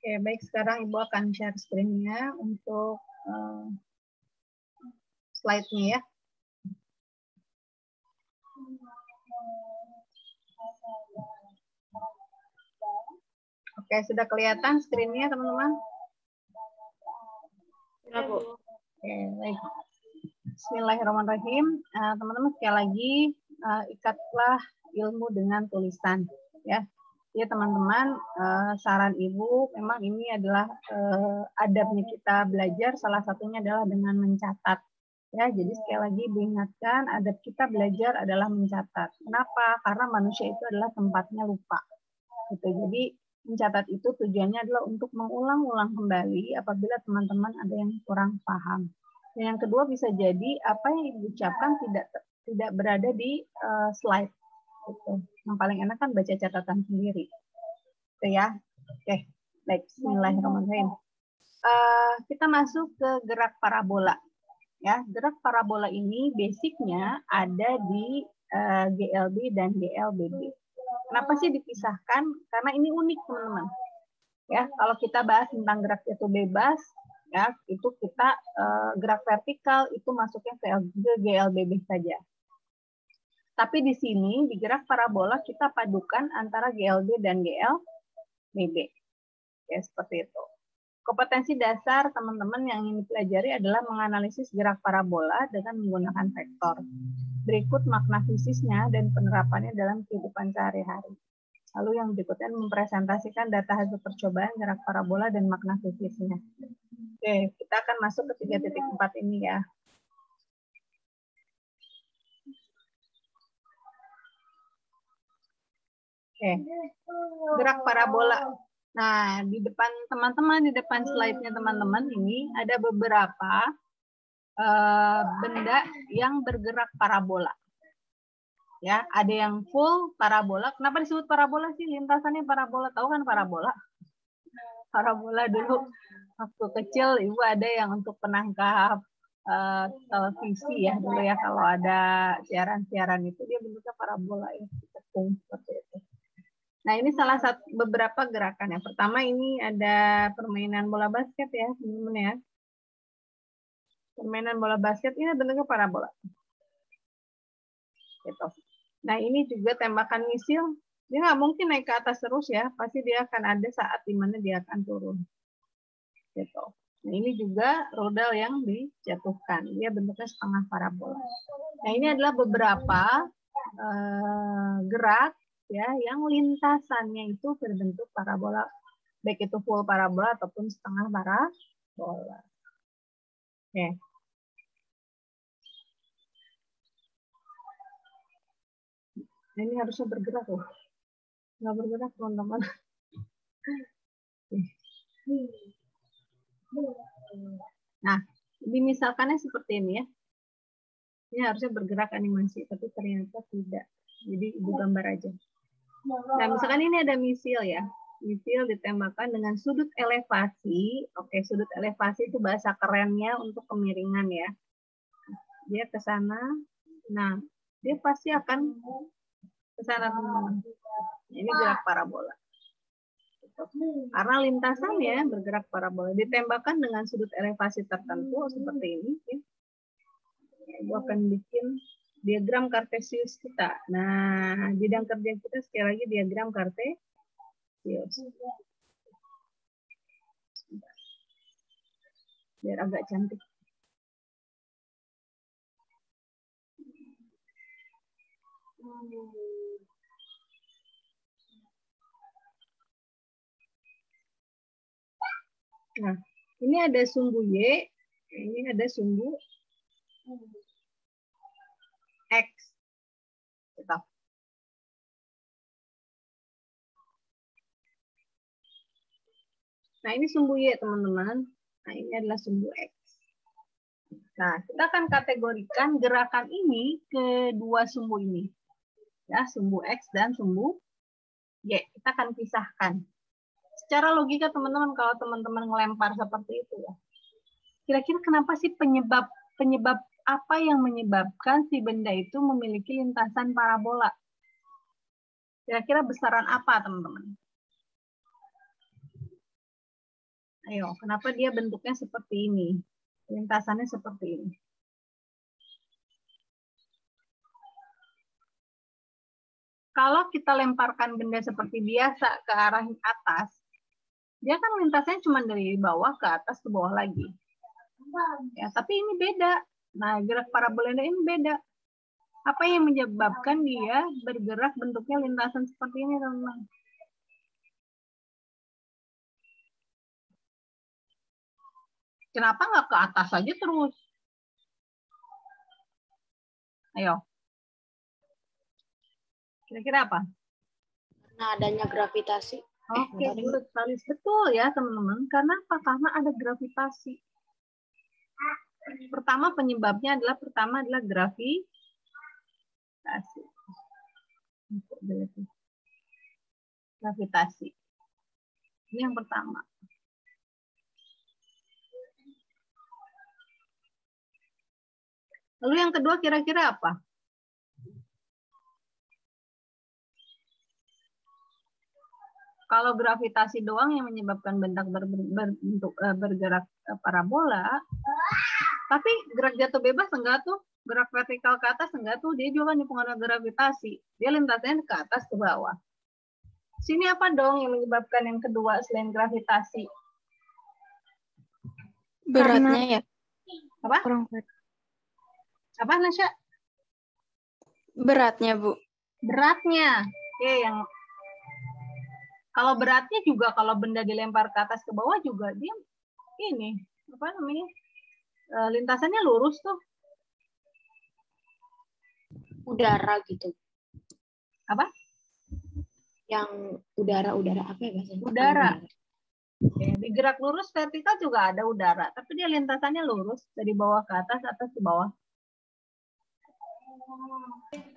Oke, baik. Sekarang Ibu akan share screen-nya untuk slide-nya ya. Oke, sudah kelihatan screen-nya, teman-teman? Ya, Bu. Oke, baik. Bismillahirrahmanirrahim. Teman-teman, sekali lagi, ikatlah ilmu dengan tulisan. Ya, ya teman-teman, saran Ibu, memang ini adalah adabnya kita belajar, salah satunya adalah dengan mencatat. Ya, jadi sekali lagi Ibu ingatkan, adab kita belajar adalah mencatat. Kenapa? Karena manusia itu adalah tempatnya lupa. Gitu. Jadi mencatat itu tujuannya adalah untuk mengulang-ulang kembali apabila teman-teman ada yang kurang paham. Dan yang kedua bisa jadi apa yang Ibu ucapkan tidak berada di slide. Gitu. Yang paling enak kan baca catatan sendiri. Gitu ya. Oke, baik. Bismillahirrahmanirrahim. Kita masuk ke gerak parabola. Ya, gerak parabola ini basicnya ada di GLB dan GLBB. Kenapa sih dipisahkan? Karena ini unik, teman-teman. Ya, kalau kita bahas tentang gerak jatuh bebas, ya, itu kita gerak vertikal itu masuknya ke GLBB saja. Tapi di sini di gerak parabola kita padukan antara GLB dan GLBB. Ya, seperti itu. Kompetensi dasar teman-teman yang ingin dipelajari adalah menganalisis gerak parabola dengan menggunakan vektor. Berikut makna fisisnya dan penerapannya dalam kehidupan sehari-hari. Lalu yang berikutnya mempresentasikan data hasil percobaan gerak parabola dan makna fisisnya. Oke, kita akan masuk ke 3.4 ini ya. Oke, gerak parabola. Nah, di depan teman-teman, di depan slide-nya teman-teman ini ada beberapa benda yang bergerak parabola. Ya, ada yang full parabola. Kenapa disebut parabola sih? Lintasannya parabola. Tahu kan parabola? Parabola dulu waktu kecil Ibu ada yang untuk penangkap televisi ya dulu ya, kalau ada siaran-siaran itu dia bentuknya parabola ya, tepung seperti itu. Nah, ini salah satu beberapa gerakan. Yang pertama ini ada permainan bola basket ya, teman-teman ya. Permainan bola basket ini bentuknya parabola. Gitu. Nah, ini juga tembakan misil. Dia nggak mungkin naik ke atas terus ya, pasti dia akan ada saat di mana dia akan turun. Gitu. Nah, ini juga rudal yang dijatuhkan. Dia bentuknya setengah parabola. Nah, ini adalah beberapa gerak ya yang lintasannya itu berbentuk parabola, baik itu full parabola ataupun setengah parabola. Oke. Nah, ini harusnya bergerak loh. Nggak bergerak, teman-teman. Nah, dimisalkannya seperti ini ya. Ini harusnya bergerak animasi, tapi ternyata tidak. Jadi Ibu gambar aja. Nah, misalkan ini ada misil ya. Misil ditembakkan dengan sudut elevasi. Oke, sudut elevasi itu bahasa kerennya untuk kemiringan ya. Dia ke sana. Nah, dia pasti akan ke sana, teman-teman. Ini gerak parabola. Karena lintasannya bergerak parabola. Ditembakkan dengan sudut elevasi tertentu seperti ini. Ibu akan bikin diagram Cartesius kita. Nah, bidang kerja kita sekali lagi diagram Cartesius. Biar agak cantik. Nah, ini ada sumbu Y, ini ada sumbu X. Tetap. Nah, ini sumbu Y, teman-teman. Nah, ini adalah sumbu X. Nah, kita akan kategorikan gerakan ini ke dua sumbu ini. Ya, sumbu X dan sumbu Y. Kita akan pisahkan. Secara logika, teman-teman, kalau teman-teman ngelempar seperti itu ya. Kira-kira kenapa sih penyebab apa yang menyebabkan si benda itu memiliki lintasan parabola? Kira-kira besaran apa, teman-teman? Ayo, kenapa dia bentuknya seperti ini? Lintasannya seperti ini. Kalau kita lemparkan benda seperti biasa ke arah atas, dia kan lintasnya cuma dari bawah ke atas ke bawah lagi. Ya, tapi ini beda. Nah, gerak parabola ini beda. Apa yang menyebabkan dia bergerak bentuknya lintasan seperti ini, teman-teman? Kenapa nggak ke atas saja terus? Ayo. Kira-kira apa? Karena adanya gravitasi. Oke, betul ya, teman-teman. Karena apa? Karena ada gravitasi. Pertama penyebabnya adalah gravitasi. Gravitasi. Ini yang pertama. Lalu yang kedua kira-kira apa? Kalau gravitasi doang yang menyebabkan benda berbentuk bergerak parabola, tapi gerak jatuh bebas enggak tuh? Gerak vertikal ke atas enggak tuh? Dia juga dipengaruhi gravitasi. Dia lintasnya ke atas ke bawah. Sini apa dong yang menyebabkan yang kedua selain gravitasi? Beratnya ya. Apa? Kurang berat. Apa, Nasya? Beratnya, Bu. Beratnya. Oke, yang kalau beratnya juga kalau benda dilempar ke atas ke bawah juga dia ini apa namanya? Lintasannya lurus tuh. Udara gitu. Apa? Yang udara apa ya bahasanya? Udara. Oke, digerak lurus vertikal juga ada udara, tapi dia lintasannya lurus dari bawah ke atas ke bawah.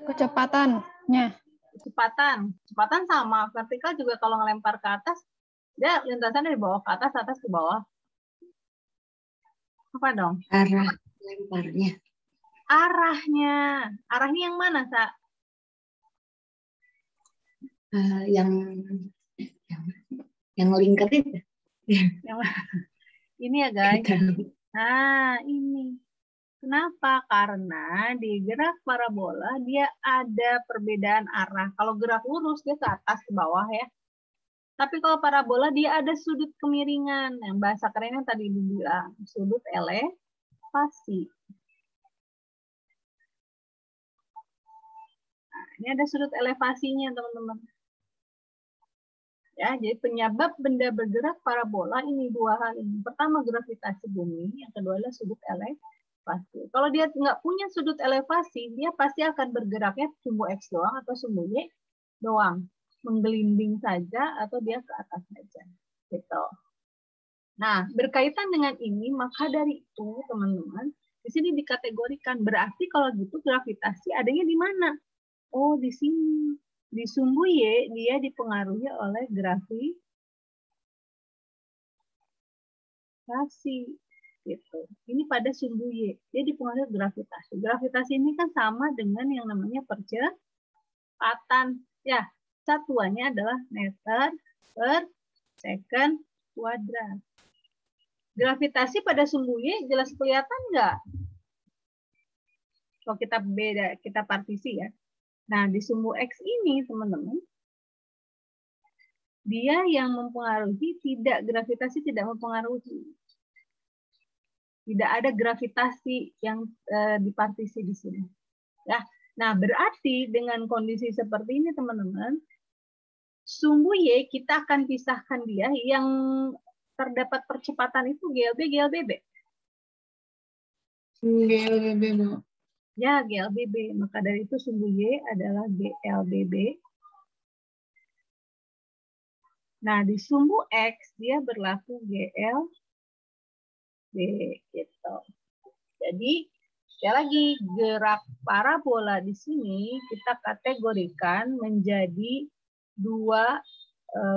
Kecepatannya. Kecepatan sama, vertikal juga kalau ngelempar ke atas, dia lintasannya dari bawah ke atas ke bawah. Apa dong? Arah lemparnya. Arahnya yang mana, Sa? Yang lingkar itu. Ini ya, guys. Nah, ini. Kenapa? Karena di gerak parabola dia ada perbedaan arah. Kalau gerak lurus dia ke atas ke bawah ya. Tapi kalau parabola dia ada sudut kemiringan. Yang bahasa kerennya tadi dibilang sudut elevasi. Nah, ini ada sudut elevasinya, teman-teman. Ya, jadi penyebab benda bergerak parabola ini dua hal ini. Pertama gravitasi bumi, yang kedua adalah sudut elevasi. Kalau dia nggak punya sudut elevasi, dia pasti akan bergeraknya sumbu X doang atau sumbu Y doang. Menggelinding saja atau dia ke atas saja. Gitu. Nah, berkaitan dengan ini, maka dari itu, teman-teman, di sini dikategorikan. Berarti kalau gitu gravitasi adanya di mana? Oh, di sini. Di sumbu Y, dia dipengaruhi oleh gravitasi. Gitu. Ini pada sumbu Y, dia dipengaruhi gravitasi. Gravitasi ini kan sama dengan yang namanya percepatan. Ya, satuannya adalah meter per second kuadrat. Gravitasi pada sumbu Y jelas kelihatan nggak? Kalau kita partisi ya. Nah, di sumbu X ini, teman-teman, dia yang mempengaruhi gravitasi tidak mempengaruhi. Tidak ada gravitasi yang dipartisi di sini. Ya. Nah, berarti dengan kondisi seperti ini, teman-teman, sumbu Y kita akan pisahkan dia yang terdapat percepatan itu GLB. GLBB, Bu. Ya, GLBB. Maka dari itu sumbu Y adalah GLBB. Nah, di sumbu X dia berlaku GLB gitu. Jadi, sekali lagi gerak parabola di sini kita kategorikan menjadi dua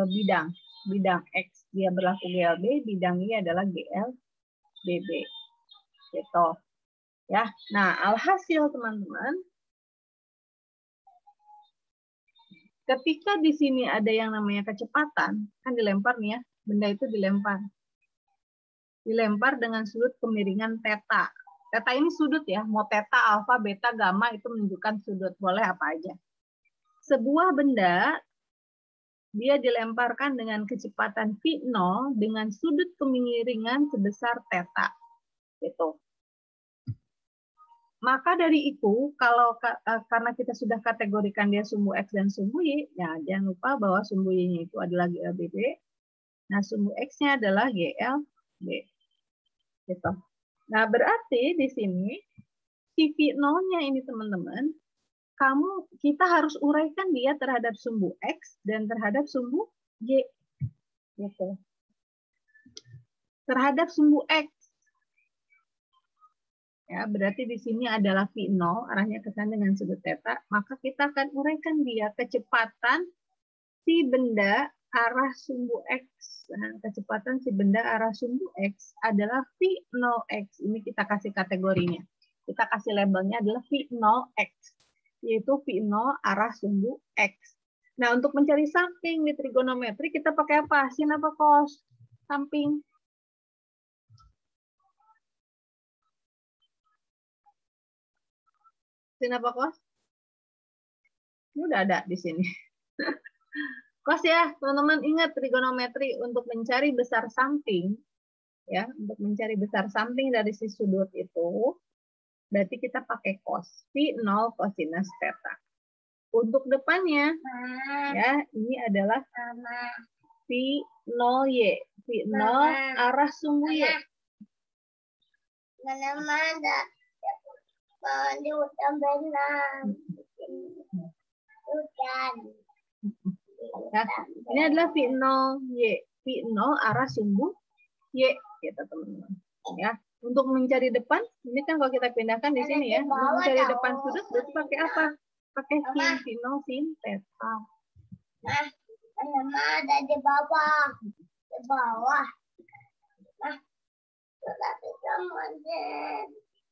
bidang. Bidang X dia berlaku GLB, bidang Y adalah GLBB. Gitu. Ya. Nah, alhasil teman-teman, ketika di sini ada yang namanya kecepatan, kan dilempar nih ya, benda itu dilempar. Dilempar dengan sudut kemiringan theta. Theta ini sudut ya, mau theta, alfa, beta, gamma itu menunjukkan sudut, boleh apa aja. Sebuah benda dia dilemparkan dengan kecepatan v0 dengan sudut kemiringan sebesar theta. Gitu. Maka dari itu, karena kita sudah kategorikan dia sumbu X dan sumbu Y, ya jangan lupa bahwa sumbu Y-nya itu adalah GLBB. Nah, sumbu X-nya adalah GLB. Gitu. Nah, berarti di sini si V0-nya ini teman-teman, kita harus uraikan dia terhadap sumbu X dan terhadap sumbu Y. Gitu. Terhadap sumbu X. Ya, berarti di sini adalah V0, arahnya ke sana dengan sudut theta, maka kita akan uraikan dia kecepatan si benda arah sumbu X. Nah, kecepatan si benda arah sumbu X adalah V0X. Ini kita kasih kategorinya. Kita kasih labelnya adalah V0X, yaitu V0 arah sumbu X. Nah, untuk mencari samping di trigonometri, kita pakai apa? Sin apa cos? Samping. Sin apa cos? Ini udah ada di sini. Cos ya, teman-teman ingat trigonometri untuk mencari besar samping, ya, untuk mencari besar samping dari si sudut itu, berarti kita pakai cos. V0 cosinus theta. Untuk depannya, ya, ini adalah V0Y. V0 arah sumbu Y. Ya, ini adalah V0Y. V0 arah sumbu Y, gitu teman-teman. Ya, untuk mencari depan, ini kan kalau kita pindahkan di sini ya, untuk mencari depan sudut berarti pakai apa? Pakai sin, V0 sin theta. Ada di bawah. Di bawah.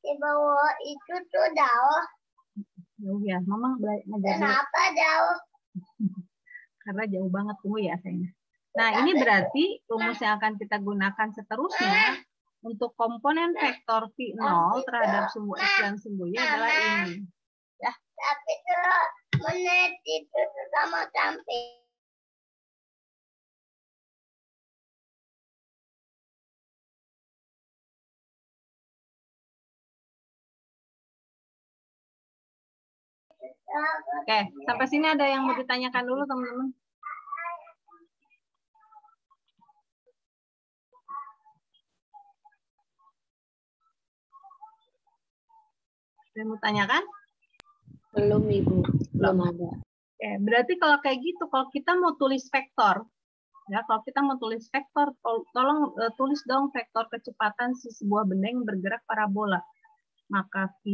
Di bawah itu tuh jauh. Jauh ya, Mama ngajar. Kenapa jauh? Karena jauh banget tunggu ya sayangnya. Nah, ini berarti rumus yang akan kita gunakan seterusnya untuk komponen vektor V0 terhadap sumbu X dan sumbu Y adalah ini. Ya. Tapi tuh menit itu sama samping. Oke, sampai sini ada yang mau ditanyakan dulu teman-teman? Ada yang mau tanyakan? Belum, Ibu. Belum ada. Oke, berarti kalau kayak gitu, kalau kita mau tulis vektor, ya, kalau kita mau tulis vektor, tolong tulis dong vektor kecepatan si sebuah benda yang bergerak parabola. Maka V,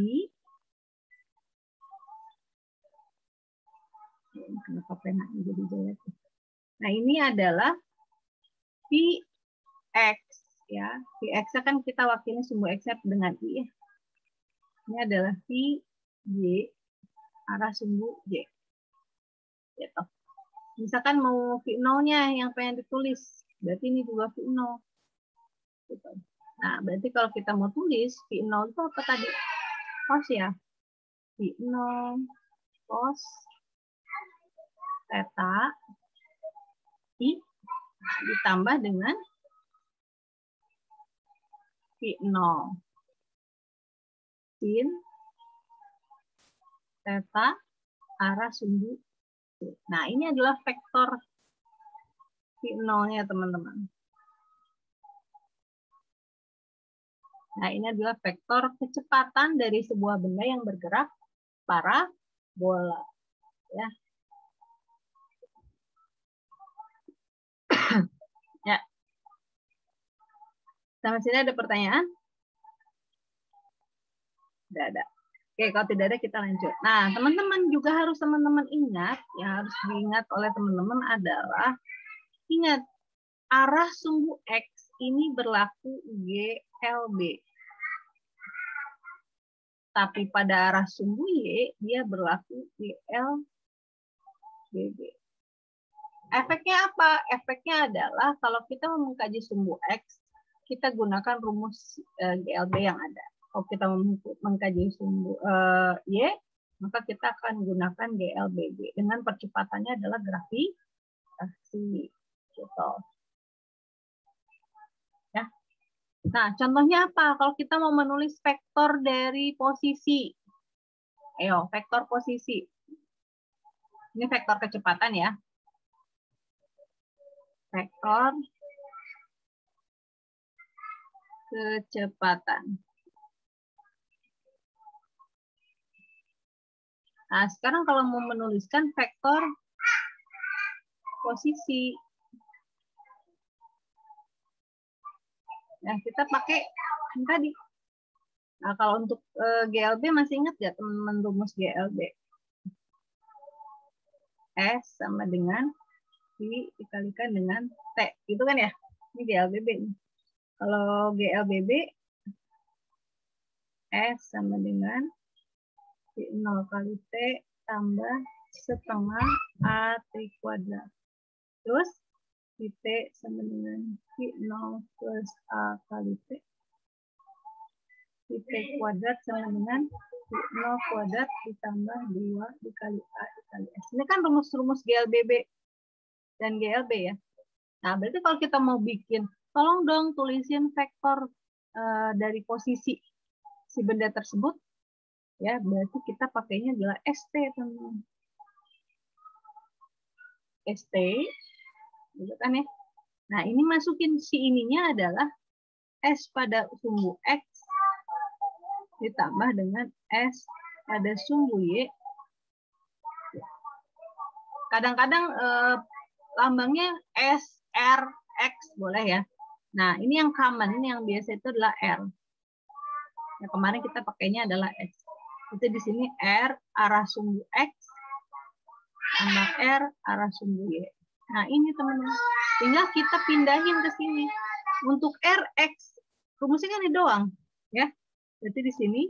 kenapa penanya jadi jelek? Nah, ini adalah Vx, ya. Vx kan kita wakilnya sumbu x dengan I. Ini adalah Vy arah sumbu Y. Gitu. Misalkan mau V0-nya yang pengen ditulis, berarti ini juga V0. Gitu. Nah, berarti kalau kita mau tulis, V0 itu apa tadi? Cos ya. V0 cos theta I ditambah dengan V0 sin theta arah sumbu. Nah, ini adalah vektor V0-nya, teman-teman. Nah, ini adalah vektor kecepatan dari sebuah benda yang bergerak parabola. Ya. Ya. Sampai sini ada pertanyaan? Tidak ada. Oke, kalau tidak ada kita lanjut. Nah, teman-teman juga harus teman-teman ingat, yang harus diingat oleh teman-teman adalah, ingat, arah sumbu X ini berlaku GLB. Tapi pada arah sumbu Y, dia berlaku GLB. BB. Efeknya apa? Efeknya adalah kalau kita mau mengkaji sumbu X, kita gunakan rumus GLB yang ada. Kalau kita mengkaji sumbu Y, maka kita akan gunakan GLBB. Dengan percepatannya adalah gravitasi. Gitu. Ya. Nah, contohnya apa? Kalau kita mau menulis vektor dari posisi. Ayo, vektor posisi. Ini vektor kecepatan ya. Vektor kecepatan. Nah, sekarang kalau mau menuliskan vektor posisi, nah kita pakai yang tadi. Nah, kalau untuk GLB masih ingat nggak teman-teman rumus GLB? S sama dengan I dikalikan dengan T. Itu kan ya? Ini GLBB. Kalau GLBB, S sama dengan I0 kali T tambah setengah AT kuadrat. Terus I T sama dengan I0 plus A kali T. I T kuadrat sama dengan I0 kuadrat ditambah 2 dikali A dikali S. Ini kan rumus-rumus GLBB dan GLB ya. Nah, berarti kalau kita mau bikin, tolong dong tulisin vektor dari posisi si benda tersebut. Ya, berarti kita pakainya adalah ST, teman-teman. ST, gitu kan ya. Nah, ini masukin si ininya adalah S pada sumbu X ditambah dengan S pada sumbu Y. Kadang-kadang lambangnya S, R, X boleh ya. Nah, ini yang common, ini yang biasa itu adalah R. Ya, kemarin kita pakainya adalah X. Itu di sini R arah sumbu X tambah R arah sumbu Y. Nah, ini teman-teman. Tinggal kita pindahin ke sini. Untuk RX, rumusnya kan ini doang. Ya. Berarti di sini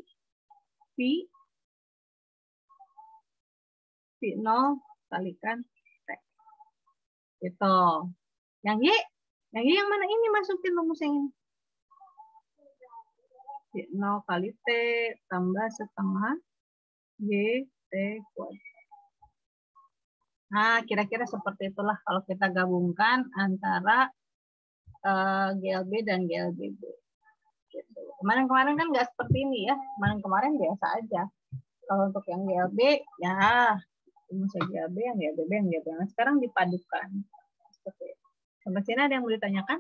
V0 kalikan T. Gitu. Yang Y yang mana ini masukin rumus yang ini. V0 kali T tambah setengah Y T kuadrat. Nah, kira-kira seperti itulah kalau kita gabungkan antara GLB dan GLBB. Gitu. Kemarin-kemarin kan nggak seperti ini ya. Kemarin-kemarin biasa aja. Kalau untuk yang GLB, ya rumus GLB, yang GLBB, yang GLB. Nah, sekarang dipadukan. Seperti itu. Sampai sini ada yang mau ditanyakan?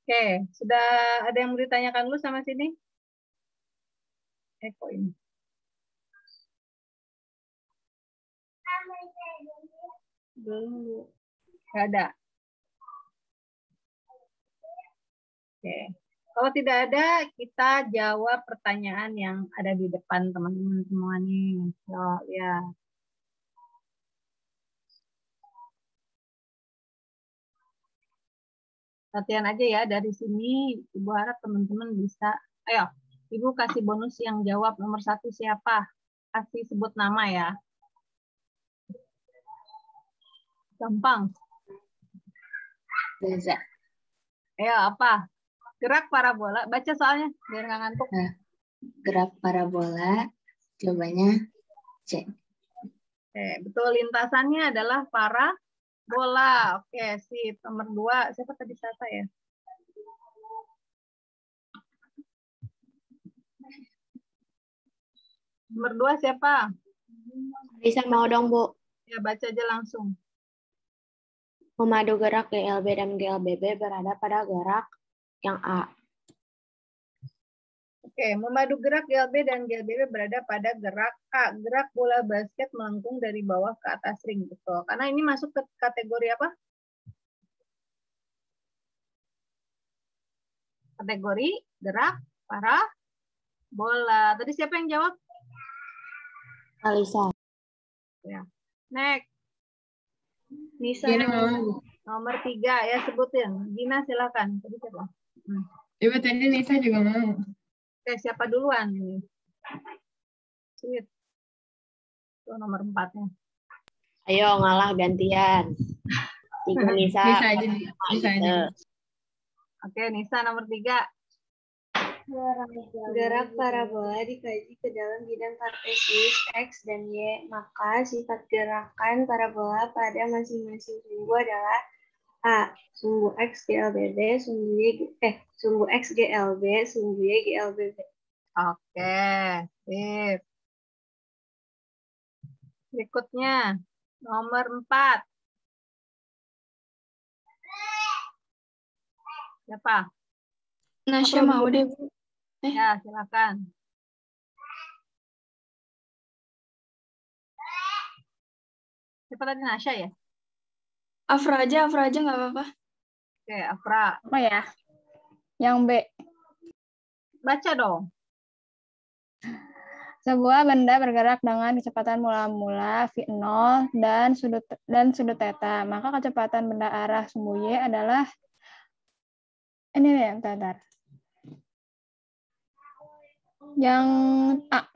Oke, sudah ada yang mau ditanyakan dulu sama sini? Kok ini? Belum. Nggak ada. Oke. Kalau tidak ada, kita jawab pertanyaan yang ada di depan teman-teman semua nih. So, ya. Latihan aja ya dari sini. Ibu harap teman-teman bisa. Ayo, Ibu kasih bonus yang jawab nomor 1 siapa? Kasih sebut nama ya. Gampang. Reza. Ayo, apa? Gerak parabola. Baca soalnya, biar nggak ngantuk. Gerak parabola, jawabannya C. Oke, betul. Lintasannya adalah parabola. Oke, sip. Nomor 2. Siapa tadi Sata ya? Nomor 2 siapa? Bisa mau dong, Bu. Ya, baca aja langsung. Memadu gerak GLB dan GLBB berada pada gerak yang A. Oke, memadu gerak GLB dan GLBB berada pada gerak A. Gerak bola basket melengkung dari bawah ke atas ring. Betul. Karena ini masuk ke kategori apa? Kategori gerak parabola. Tadi siapa yang jawab? Alisa. Ya. Next. Nisa. Nomor 3 ya, sebutin. Gina silakan. Tadi siapa? Coba tadi Nisa juga mau. Oke, siapa duluan ini? Sweet. Itu nomor 4-nya. Ayo ngalah gantian. 3 Nisa. Nisa aja. Nisa aja. Oke, Nisa nomor 3. Gerak parabola dikaji ke dalam bidang kartesius X dan Y, maka sifat gerakan parabola pada masing-masing sumbu adalah A. Sumbu X GLBB, sumbu X GLB, sumbu Y GLBB. Oke, sip. Berikutnya, nomor 4. Siapa? Nasya mau deh, Bu. Ya, silakan. Siapa tadi, Nasya ya? Afra aja nggak apa-apa. Oke, Afra. Apa ya? Yang B. Baca dong. Sebuah benda bergerak dengan kecepatan mula-mula v0 dan sudut θ. Maka kecepatan benda arah sumbu Y adalah ini nih, bentar. Yang A.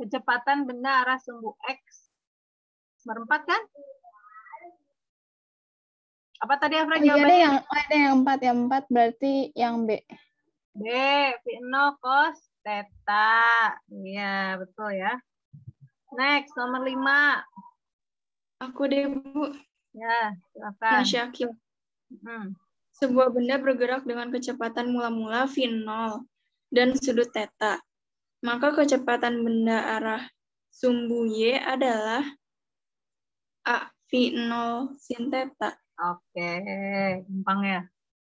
Kecepatan benda arah sumbu X. Nomor 4 kan? Apa tadi Afra jawabannya? Ada yang 4. Yang 4 berarti yang B. B, V0 cos theta. Iya, betul ya. Next, nomor 5. Aku deh, Bu. Ya, silakan. Nasya Akil. Sebuah benda bergerak dengan kecepatan mula-mula v0 dan sudut θ. Maka kecepatan benda arah sumbu Y adalah A v0 sin θ. Oke, gampang ya.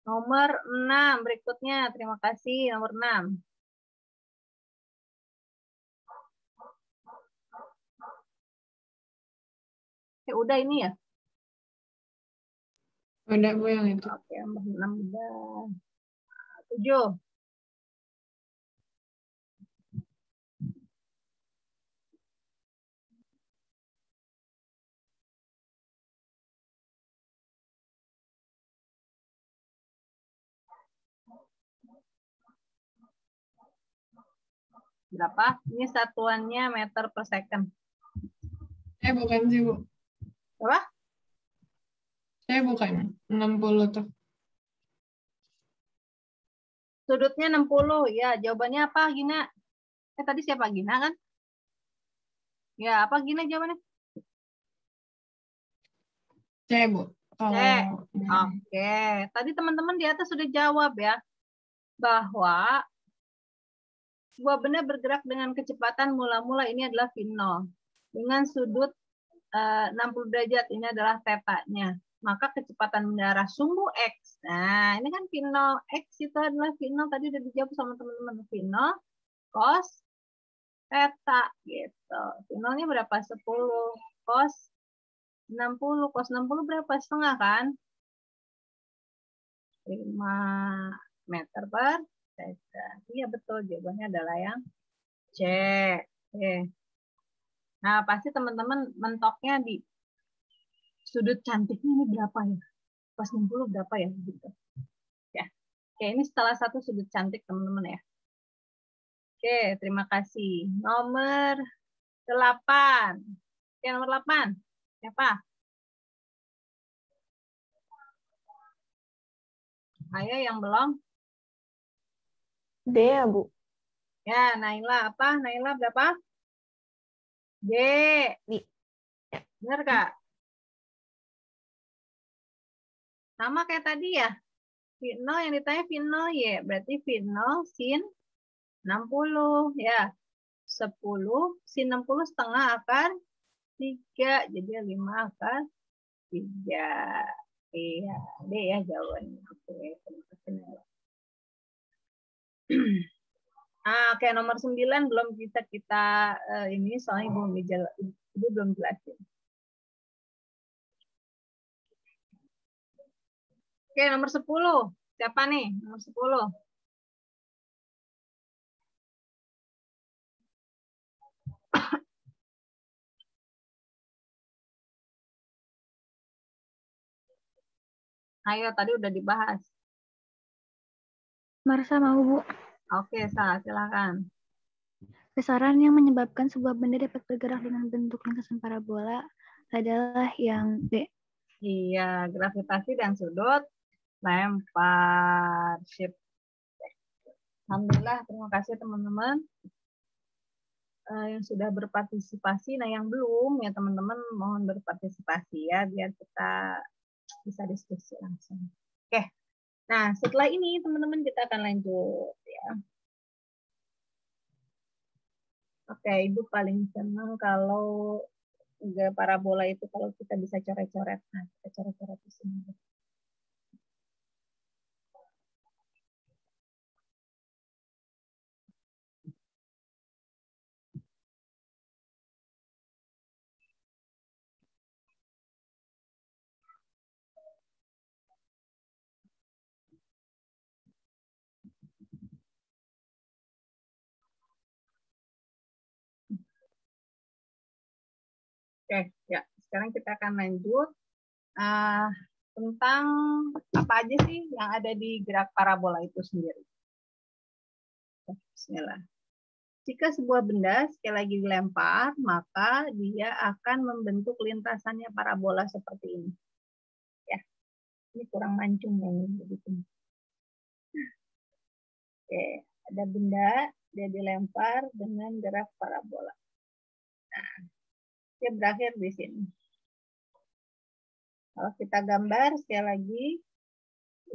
Nomor 6 berikutnya. Terima kasih. Nomor 6. Udah ini ya? Udah Bu yang itu. Oke, nomor 6 udah. 7. Berapa? Ini satuannya meter per second. Bukan sih, Bu. Berapa? Saya bukan. 60 tuh. Sudutnya 60. Ya, jawabannya apa, Gina? Tadi siapa, Gina kan? Ya, apa Gina jawabannya? Saya, Bu. Oke. Tadi teman-teman di atas sudah jawab ya. Bahwa sebuah benda bergerak dengan kecepatan mula-mula ini adalah v0. Dengan sudut 60 derajat ini adalah θ-nya. Maka kecepatan benda arah sumbu X. Nah, ini kan v0 X itu adalah v0. Tadi udah dijawab sama teman-teman. v0 cos θ gitu. V0-nya berapa? 10 cos 60. Cos 60 berapa? Setengah kan? 5 meter per second. Iya betul, jawabannya adalah yang C. Oke. Nah, pasti teman-teman mentoknya di sudut cantiknya ini berapa ya? Cos 60 berapa ya? Gitu. Ya. Oke, ini salah satu sudut cantik teman-teman ya. Oke, terima kasih. Nomor 8. Oke, nomor 8. Siapa? Ayo yang belum. D ya, Bu. Ya, Naila apa? Naila berapa? D. Benar Kak? Sama kayak tadi ya. V0 yang ditanya V0 Y. Berarti V0 sin 60 ya. 10 sin 60 setengah akar 3. Jadi 5 akar 3. Iya, D ya jawabannya. Oke, terima kasih Naila. Oke, nomor 9 belum bisa kita ini soalnya Ibu belum jelasin. Oke, nomor 10. Siapa nih? Nomor 10. Ayo, tadi udah dibahas. Marsa mau, Bu. Oke, silakan. Besaran yang menyebabkan sebuah benda dapat bergerak dengan bentuk lintasan parabola adalah yang B. Iya, gravitasi dan sudut lempar. Sip. Alhamdulillah, terima kasih teman-teman yang sudah berpartisipasi. Nah, yang belum ya teman-teman mohon berpartisipasi ya biar kita bisa diskusi langsung. Oke. Nah, setelah ini teman-teman kita akan lanjut ya. Oke, Ibu paling senang kalau parabola itu kalau kita bisa coret-coret. Nah, kita coret-coret di sini. Oke, ya. Sekarang kita akan lanjut tentang apa aja sih yang ada di gerak parabola itu sendiri. Bismillah. Jika sebuah benda sekali lagi dilempar, maka dia akan membentuk lintasannya parabola seperti ini. Ya, ini kurang mancung yang begitu. Oke, ada benda dia dilempar dengan gerak parabola. Nah, dia berakhir di sini. Kalau kita gambar sekali lagi,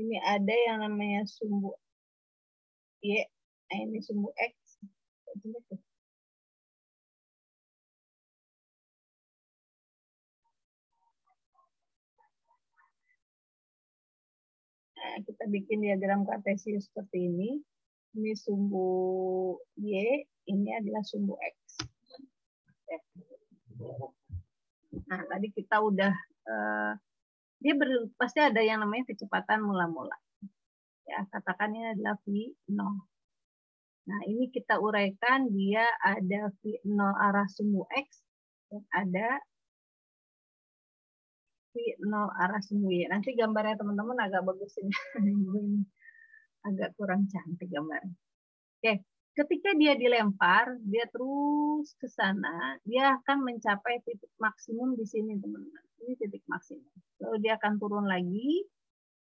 ini ada yang namanya sumbu Y, nah ini sumbu X. Nah, kita bikin diagram kartesius seperti ini. Ini sumbu Y, ini adalah sumbu X. Nah, tadi kita udah pasti ada yang namanya kecepatan mula-mula. Ya, katakan ini adalah V0. Nah, ini kita uraikan dia ada V0 arah sumbu X dan ada V0 arah sumbu Y. Nanti gambarnya teman-teman agak bagus ini. Agak kurang cantik gambarnya. Oke, ketika dia dilempar, dia terus ke sana, dia akan mencapai titik maksimum di sini, teman-teman. Ini titik maksimum. Lalu dia akan turun lagi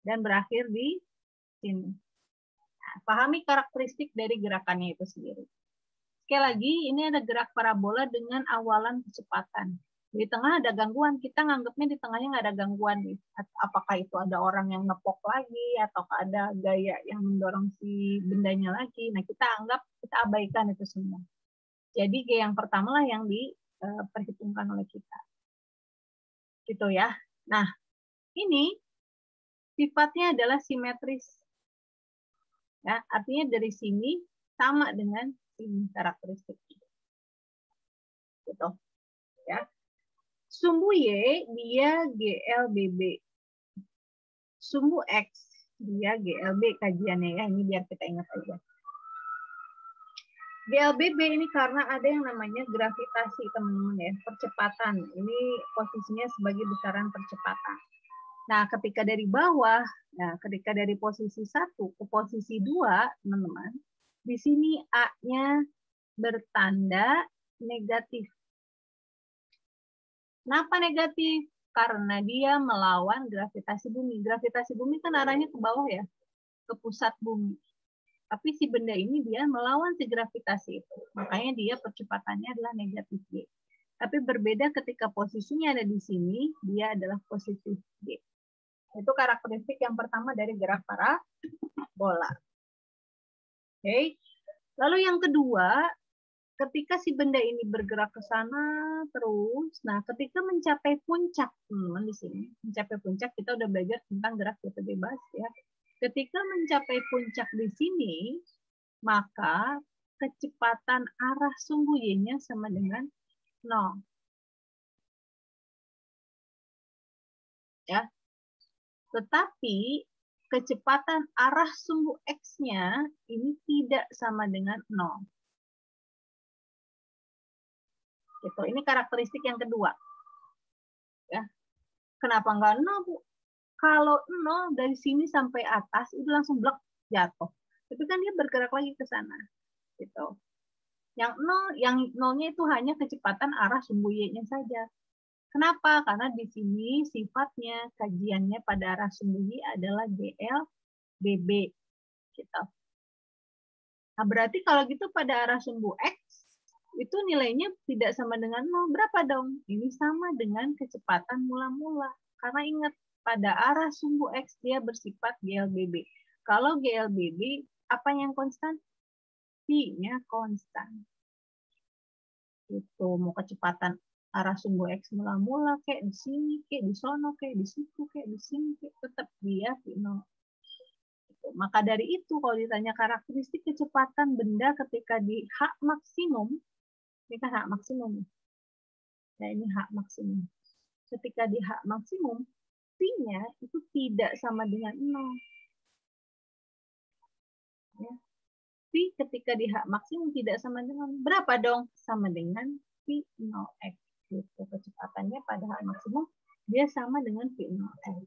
dan berakhir di sini. Nah, pahami karakteristik dari gerakannya itu sendiri. Sekali lagi, ini ada gerak parabola dengan awalan kecepatan. Di tengah ada gangguan, kita nganggapnya di tengahnya nggak ada gangguan nih. Apakah itu ada orang yang ngepok lagi, atau ada gaya yang mendorong si bendanya lagi. Nah, kita anggap, kita abaikan itu semua. Jadi gaya yang pertama lah yang diperhitungkan oleh kita. Gitu ya. Nah, ini sifatnya adalah simetris. Ya, artinya dari sini sama dengan ini karakteristik. Gitu. Ya. Sumbu Y dia GLBB. Sumbu X dia GLB kajiannya ya. Ini biar kita ingat aja. GLBB ini karena ada yang namanya gravitasi teman-teman ya, percepatan. Ini posisinya sebagai besaran percepatan. Nah, ketika dari bawah, ketika dari posisi 1 ke posisi 2, teman-teman, di sini A-nya bertanda negatif. Kenapa negatif? Karena dia melawan gravitasi bumi. Gravitasi bumi kan arahnya ke bawah ya, ke pusat bumi. Tapi si benda ini dia melawan si gravitasi itu. Makanya dia percepatannya adalah negatif G. Tapi berbeda ketika posisinya ada di sini, dia adalah positif G. Itu karakteristik yang pertama dari gerak parabola. Oke. Lalu yang kedua, ketika si benda ini bergerak ke sana terus, nah ketika mencapai puncak, di sini mencapai puncak kita udah belajar tentang gerak jatuh bebas ya. Ketika mencapai puncak di sini, maka kecepatan arah sumbu Y-nya sama dengan 0. Ya. Tetapi kecepatan arah sumbu X-nya ini tidak sama dengan 0. Gitu. Ini karakteristik yang kedua. Ya. Kenapa nggak 0, Bu? Kalau 0 dari sini sampai atas itu langsung blok jatuh. Tapi kan dia bergerak lagi ke sana. Gitu. Yang 0-nya itu hanya kecepatan arah sumbu Y-nya saja. Kenapa? Karena di sini sifatnya kajiannya pada arah sumbu Y adalah GLBB. Gitu. Nah, berarti kalau gitu pada arah sumbu X itu nilainya tidak sama dengan 0. Berapa dong? Ini sama dengan kecepatan mula-mula. Karena ingat, pada arah sumbu X dia bersifat GLBB. Kalau GLBB, apa yang konstan? V-nya konstan. Itu mau kecepatan arah sumbu X mula-mula, kayak di sini, kayak di sono, kayak di situ, kayak di sini, kayak tetap dia V0. Maka dari itu, kalau ditanya karakteristik kecepatan benda ketika di H maksimum, ini kan H maksimum. Nah, ini H maksimum. Ketika di H maksimum, V-nya itu tidak sama dengan 0. Ya. V ketika di H maksimum tidak sama dengan berapa dong? Sama dengan V0X. Gitu. Kecepatannya pada H maksimum, dia sama dengan V0X.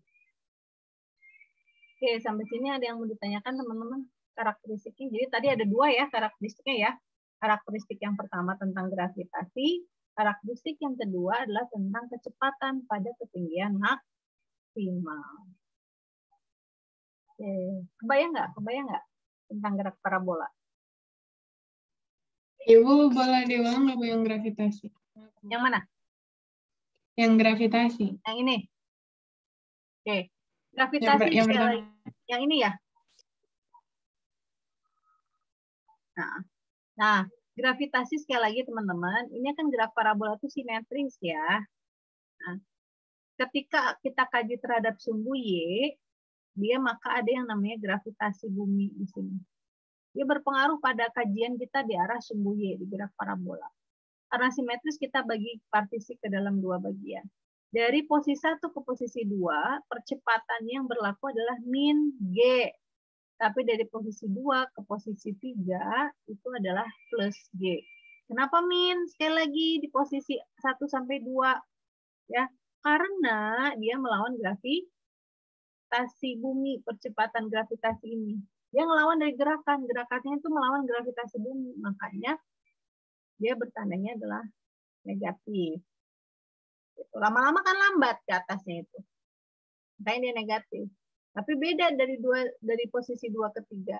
Oke, sampai sini ada yang mau ditanyakan teman-teman karakteristiknya. Jadi tadi ada 2 ya karakteristiknya ya. Karakteristik yang pertama tentang gravitasi, karakteristik yang kedua adalah tentang kecepatan pada ketinggian maksimal. Oke. Kebayang nggak tentang gerak parabola? Ibu boleh diulang nggak Bu yang gravitasi? Yang mana? Yang gravitasi. Yang ini. Oke. Gravitasi Yang sekali pertama. lagi. Yang ini ya. Nah, gravitasi sekali lagi teman-teman, ini kan gerak parabola itu simetris ya. Nah, ketika kita kaji terhadap sumbu Y, dia maka ada yang namanya gravitasi bumi di sini. Dia berpengaruh pada kajian kita di arah sumbu Y di gerak parabola. Karena simetris kita bagi partisi ke dalam 2 bagian. Dari posisi 1 ke posisi 2, percepatan yang berlaku adalah min G. Tapi dari posisi 2 ke posisi 3 itu adalah plus G. Kenapa min? Sekali lagi di posisi 1 sampai 2 ya. Karena dia melawan gravitasi bumi, percepatan gravitasi ini. Dia melawan dari gerakan, gerakannya itu melawan gravitasi bumi. Makanya dia bertandanya adalah negatif. Lama-lama kan lambat ke atasnya itu. Makanya dia negatif. Tapi beda dari posisi 2 ke 3.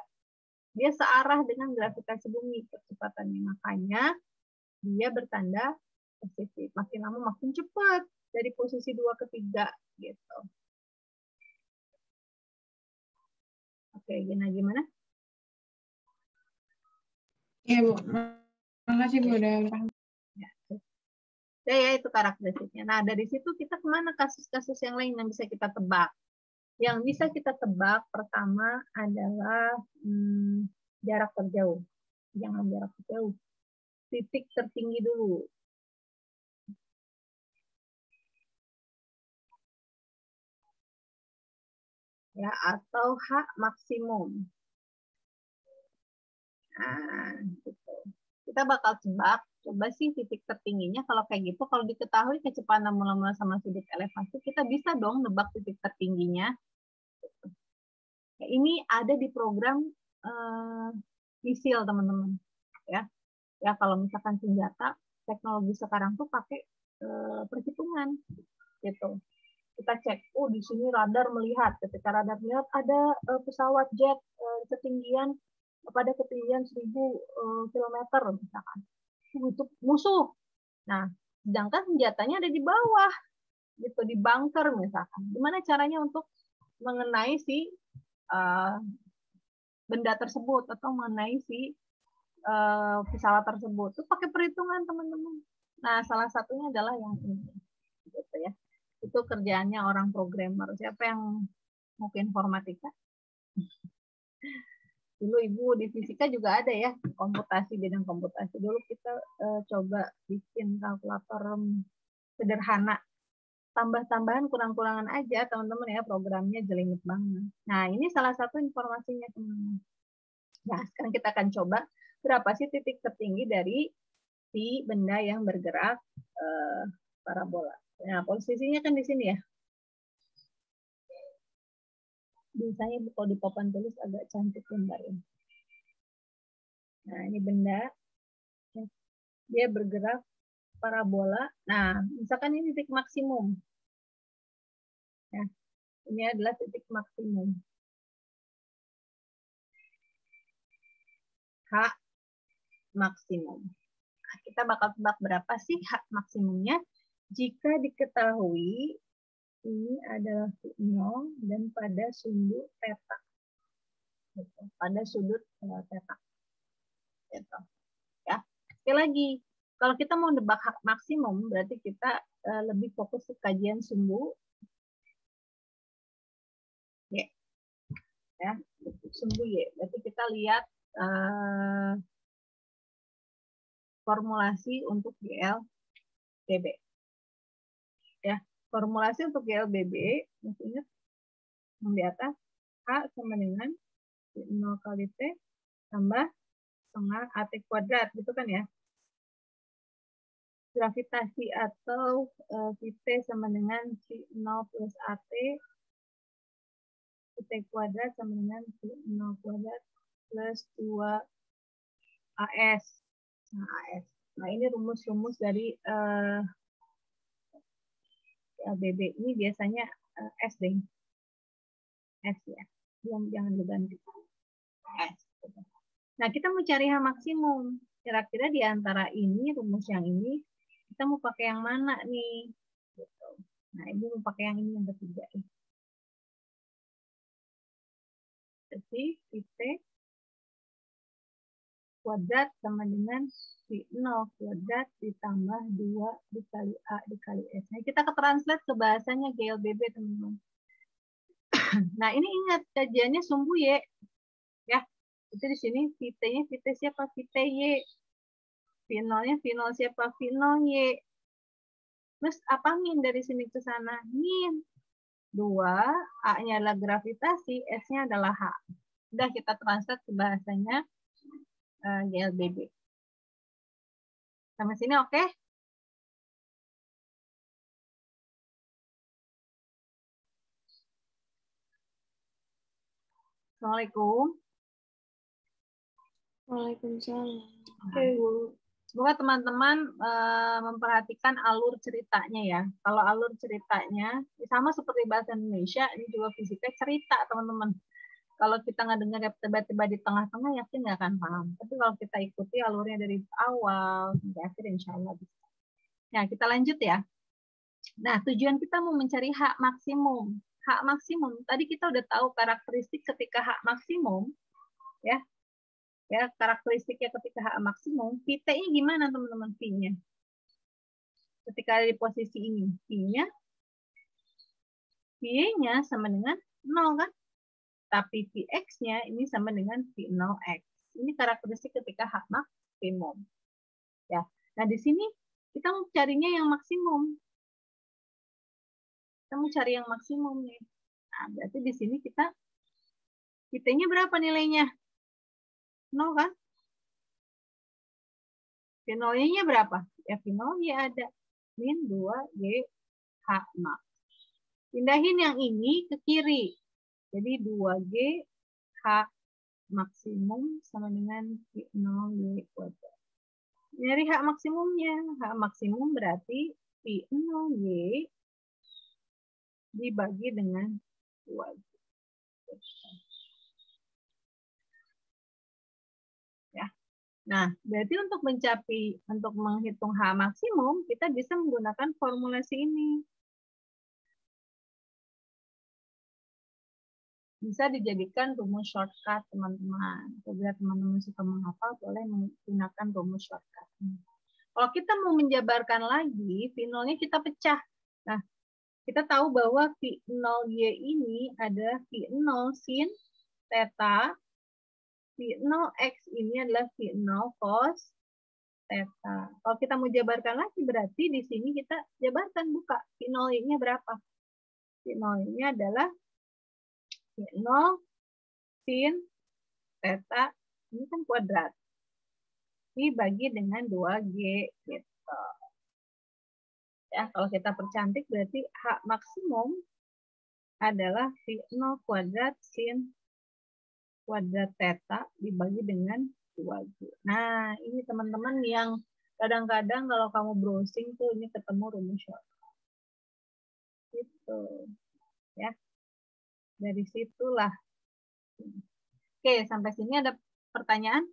Dia searah dengan gravitasi bumi percepatannya. Makanya dia bertanda positif. Makin lama makin cepat dari posisi 2 ke 3 gitu. Oke, gimana? Iya Bu. Makasih Bu udah paham. Ya, itu karakteristiknya. Nah, dari situ kita kemana kasus-kasus yang lain yang bisa kita tebak? Yang bisa kita tebak pertama adalah jarak terjauh. Jangan jarak terjauh. Titik tertinggi dulu. Ya, atau H maksimum. Nah, gitu. Kita bakal tebak. Coba sih titik tertingginya, kalau kayak gitu, kalau diketahui kecepatan mula-mula sama sudut elevasi, kita bisa dong nebak titik tertingginya. Ya, ini ada di program misil, teman-teman. Ya, kalau misalkan senjata, teknologi sekarang tuh pakai perhitungan. Gitu. Kita cek, di sini radar melihat. Ketika radar melihat ada pesawat jet pada ketinggian 1000 km misalkan. Itu musuh. Nah, sedangkan senjatanya ada di bawah, gitu, di bunker misalkan. Gimana caranya untuk mengenai si benda tersebut atau mengenai si pesawat tersebut? Itu pakai perhitungan, teman-teman. Nah, salah satunya adalah yang ini, gitu ya. Itu kerjaannya orang programmer. Siapa yang mau ke informatika? Dulu Ibu di fisika juga ada ya, komputasi, bidang komputasi. Dulu kita coba bikin kalkulator sederhana tambah-tambahan kurang-kurangan aja teman-teman ya, programnya jelimet banget. Nah ini salah satu informasinya teman-teman. Nah sekarang kita akan coba berapa sih titik tertinggi dari si benda yang bergerak parabola. Nah posisinya kan di sini ya. Biasanya kalau di papan tulis agak cantik gambarnya. Nah ini benda, dia bergerak parabola. Nah misalkan ini titik maksimum. Ya, ini adalah titik maksimum. H maksimum. Nah, kita bakal tebak berapa sih H maksimumnya jika diketahui ini adalah 0 dan pada sudut theta. Pada sudut theta. Gitu. Ya. Sekali lagi, kalau kita mau nebak H maksimum berarti kita lebih fokus ke kajian sumbu Y. Ya, sumbu Y. Berarti kita lihat formulasi untuk GLBB. Ya, formulasi untuk GLBB, ingat di atas H sama dengan 0 kali T tambah setengah AT kuadrat, gitu kan ya. Gravitasi atau Vt sama dengan V0 plus AT, Vt kuadrat sama dengan V0 kuadrat plus 2 AS. Nah, AS. Nah, ini rumus-rumus dari BB ini biasanya S deh. S ya. Jangan diganti. S. Nah, kita mau cari H maksimum. Kira-kira di antara ini, rumus yang ini, kita mau pakai yang mana nih? Gitu. Nah, Ibu mau pakai yang ini yang ketiga. Jadi, Vt kuadrat sama dengan V0 kuadrat ditambah 2 dikali A dikali S. Nah, kita ke translate ke bahasanya GLBB, teman-teman. Nah, ini ingat, kajiannya sumbu Y. Ya, itu di sini Vt-nya Vt siapa? Vty. V0-nya V0 siapa? V0Y. Terus apa min dari sini ke sana? Min. 2, A-nya adalah gravitasi, S-nya adalah H. Udah kita translate ke bahasanya GLBB. Sampai sini oke? Assalamualaikum. Waalaikumsalam. Oke, Bu. Semoga teman-teman memperhatikan alur ceritanya ya. Kalau alur ceritanya sama seperti bahasa Indonesia, ini juga fisika cerita, teman-teman. Kalau kita nggak dengar tiba-tiba di tengah-tengah, yakin nggak akan paham. Tapi kalau kita ikuti alurnya dari awal sampai akhir, insya Allah bisa. Nah, kita lanjut ya. Nah, tujuan kita mau mencari H maksimum. H maksimum, tadi kita udah tahu karakteristik ketika H maksimum, ya. Ya, karakteristiknya ketika H maksimum, Vt-nya gimana teman-teman V-nya? Ketika ada di posisi ini, V-nya sama dengan 0 kan? Tapi Vx-nya ini sama dengan V0x. Ini karakteristik ketika H maksimum. Ya. Nah, di sini kita mau carinya yang maksimum. Kita mau cari yang maksimum nih. Nah, berarti di sini kita Vt-nya berapa nilainya? 0 kan? V0-nya berapa? Ya V0-nya ada. Min 2G H max. Pindahin yang ini ke kiri. Jadi 2G H maksimum sama dengan V0Y kuadrat. Nyari H maksimumnya. H maksimum berarti V0Y dibagi dengan 2G. Ya. Nah, berarti untuk menghitung H maksimum, kita bisa menggunakan formulasi ini. Bisa dijadikan rumus shortcut, teman-teman. Apabila teman-teman suka menghafal, boleh menggunakan rumus shortcut. Kalau kita mau menjabarkan lagi, V0-nya kita pecah. Nah, kita tahu bahwa V0Y ini adalah V0 sin theta, V0x ini adalah V0 cos theta. Kalau kita mau jabarkan lagi, berarti di sini kita jabarkan, buka. Pi 0-nya berapa? Pi 0-nya adalah Pi 0 sin theta, ini kan kuadrat. Dibagi dengan 2G. Gitu. Ya, kalau kita percantik, berarti H maksimum adalah Pi 0 kuadrat sin kuadrat theta dibagi dengan 2G. Nah, ini teman-teman yang kadang-kadang kalau kamu browsing tuh ini ketemu rumus shortcut. Gitu. Ya. Dari situlah. Oke, sampai sini ada pertanyaan?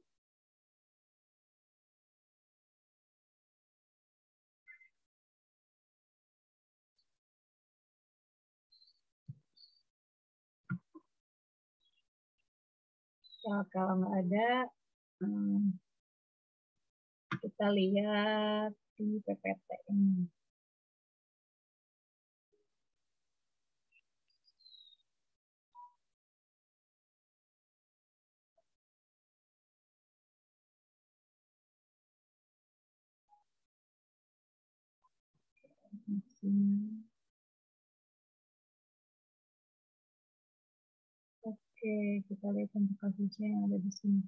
Kalau nggak ada, kita lihat di PPT ini. Oke, kita lihat untuk kasusnya yang ada di sini.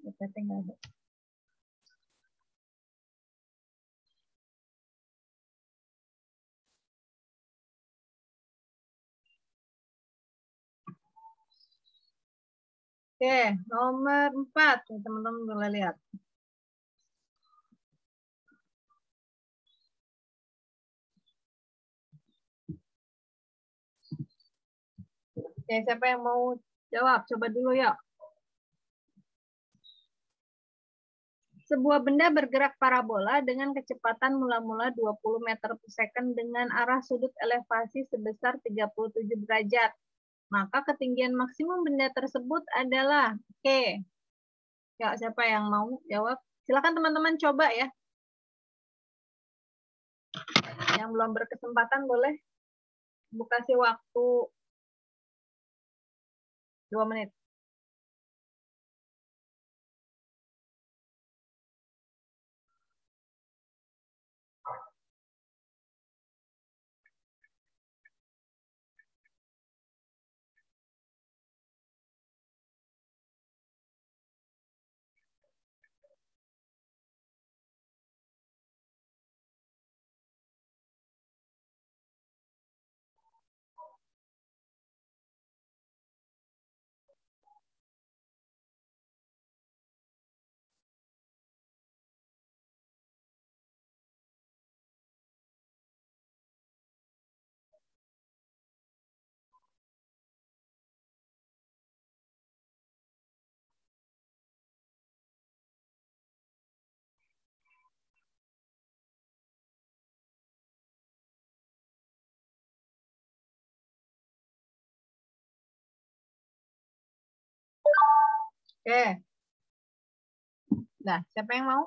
PPT nggak ada. Oke, nomor 4. Teman-teman boleh lihat. Oke, siapa yang mau jawab? Coba dulu ya. Sebuah benda bergerak parabola dengan kecepatan mula-mula 20 meter per second dengan arah sudut elevasi sebesar 37 derajat. Maka ketinggian maksimum benda tersebut adalah, oke. Ya, siapa yang mau jawab? Silakan teman-teman coba ya. Yang belum berkesempatan boleh kasih waktu 2 menit. Oke. Nah, siapa yang mau?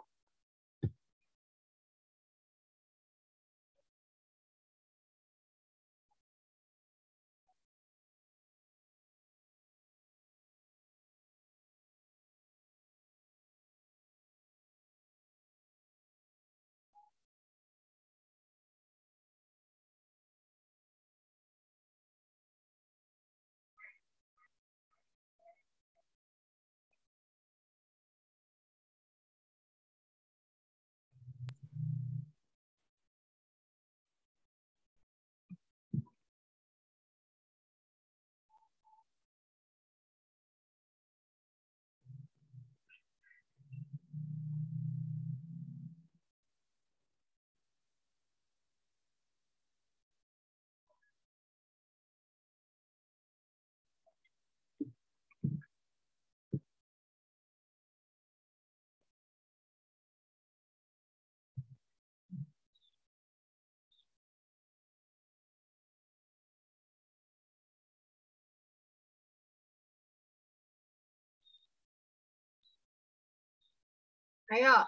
Ayo.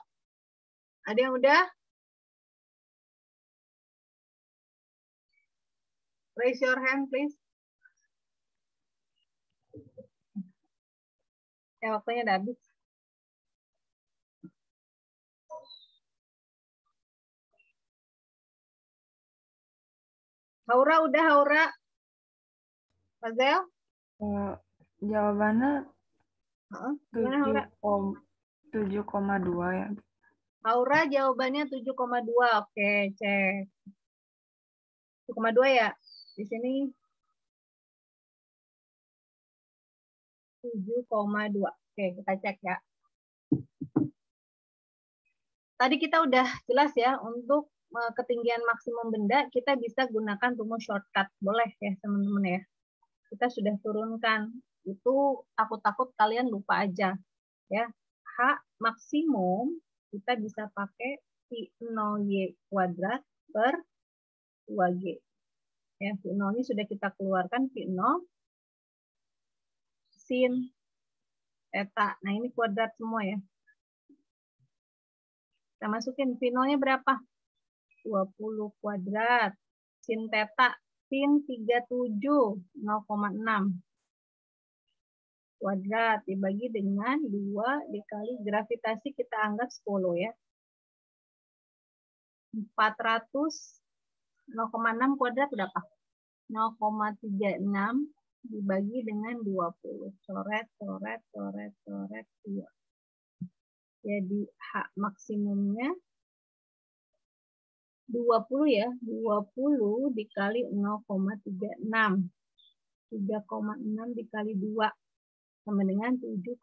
Ada yang udah? Raise your hand, please. Ya, waktunya udah habis. Haura udah, Haura. Fazel? Jawabannya Gimana, Haura? 7,2 ya. Haura jawabannya 7,2. Oke, cek. 7,2 ya. Di sini 7,2. Oke, kita cek ya. Tadi kita udah jelas ya, untuk ketinggian maksimum benda kita bisa gunakan rumus shortcut. Boleh ya teman-teman ya. Kita sudah turunkan. Itu aku takut kalian lupa aja. Ya. H maksimum kita bisa pakai Pi0Y kuadrat per 2G. Ya, Pi0 ini sudah kita keluarkan, Pi0 sin theta. Nah, ini kuadrat semua ya. Kita masukin Pi0-nya berapa? 20 kuadrat. Sin theta, sin 37, 0,6. Kuadrat dibagi dengan 2 dikali gravitasi kita anggap 10 ya. 400, 0,6 kuadrat berapa? 0,36 dibagi dengan 20. Coret, coret, coret, coret, 2. Jadi H maksimumnya 20 ya. 20 dikali 0,36. 3,6 dikali 2. Sama dengan 7,2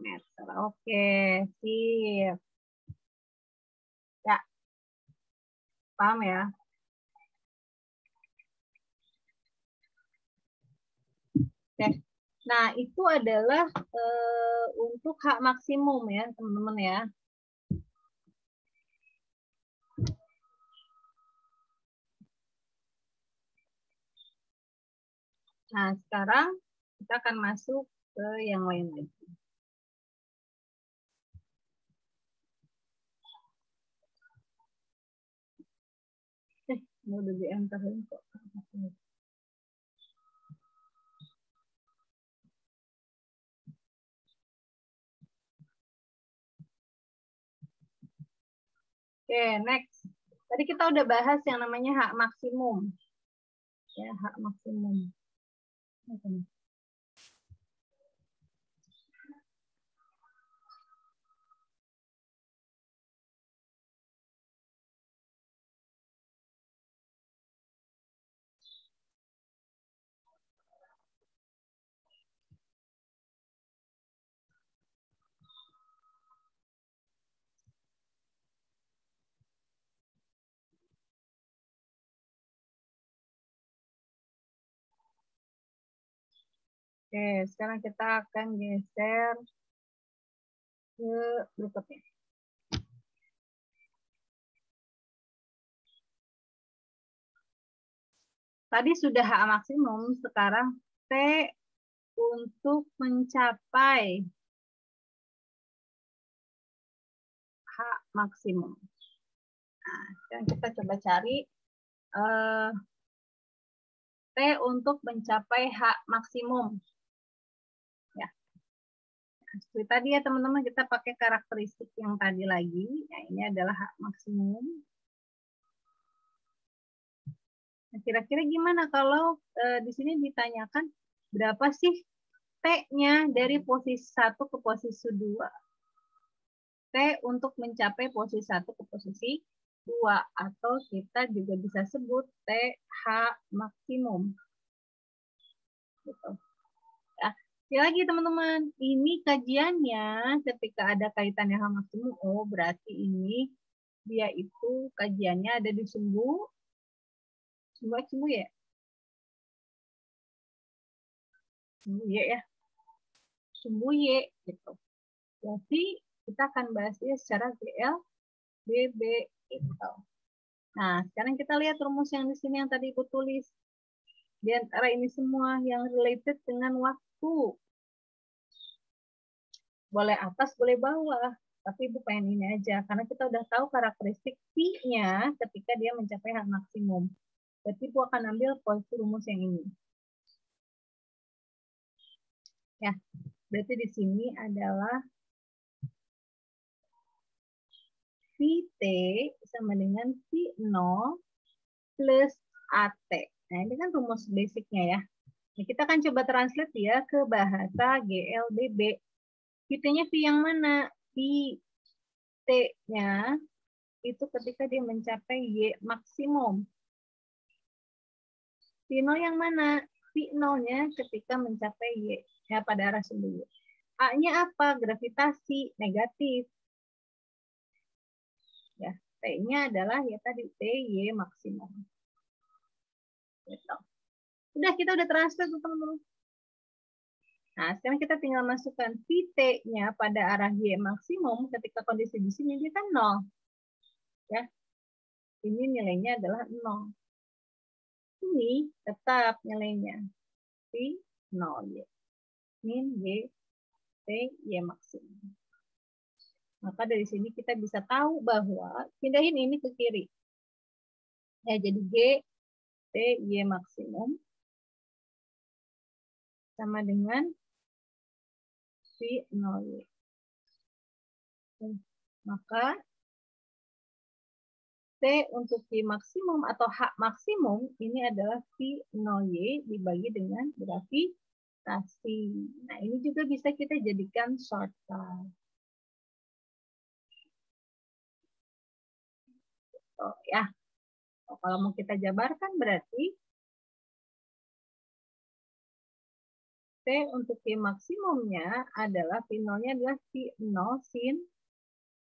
meter. Oke, sip. Ya. Paham ya? Oke. Nah, itu adalah untuk hak maksimum ya, teman-teman ya. Nah, sekarang kita akan masuk ke yang lain lagi. Ini udah di-enterin kok. Oke, next. Tadi kita udah bahas yang namanya hak maksimum. Ya, hak maksimum. Oke, sekarang kita akan geser ke berikutnya. Tadi sudah hak maksimum, sekarang T untuk mencapai hak maksimum. Nah, sekarang kita coba cari T untuk mencapai hak maksimum. Ya. Seperti tadi ya teman-teman, kita pakai karakteristik yang tadi lagi. Ya, ini adalah hak maksimum. Nah, kira-kira gimana kalau di sini ditanyakan berapa sih T-nya dari posisi 1 ke posisi 2? T untuk mencapai posisi 1 ke posisi 2. Atau kita juga bisa sebut TH maksimum. Gitu. Nah, sekali lagi teman-teman, ini kajiannya ketika ada kaitannya H maksimum, oh berarti ini dia itu kajiannya ada di sumbu ya. Sumbu Y ya. Sumbu Y gitu. Jadi kita akan bahasnya secara GL BB gitu. Nah, sekarang kita lihat rumus yang di sini yang tadi Ibu tulis. Di antara ini semua yang related dengan waktu. Boleh atas, boleh bawah. Tapi Ibu pengen ini aja. Karena kita udah tahu karakteristik P-nya ketika dia mencapai hak maksimum. Berarti Ibu akan ambil posisi rumus yang ini. Ya, berarti di sini adalah Vt sama dengan V0 plus AT. Nah, ini kan rumus basicnya ya. Nah, kita akan coba translate ya ke bahasa GLBB. V-nya V yang mana? V T-nya itu ketika dia mencapai Y maksimum. V0 yang mana? V0-nya ketika mencapai Y. Ya, pada arah sumbu Y. A-nya apa? Gravitasi negatif. Ya, T-nya adalah ya tadi T Y maksimum. Gitu. Kita udah transfer tuh teman-teman. Nah, sekarang kita tinggal masukkan VT-nya pada arah Y maksimum ketika kondisi di sini dia kan 0. Ya. Ini nilainya adalah 0. Ini tetap nilainya V0Y. Min Y T Y maksimum. Maka dari sini kita bisa tahu bahwa pindahin ini ke kiri. Ya, jadi G T Y maksimum sama dengan V0Y. Maka T untuk Y maksimum atau H maksimum ini adalah V0Y dibagi dengan gravitasi. Nah, ini juga bisa kita jadikan shortcut. Oh, ya. Kalau mau kita jabarkan berarti T untuk Y maksimumnya adalah V0-nya adalah V0 sin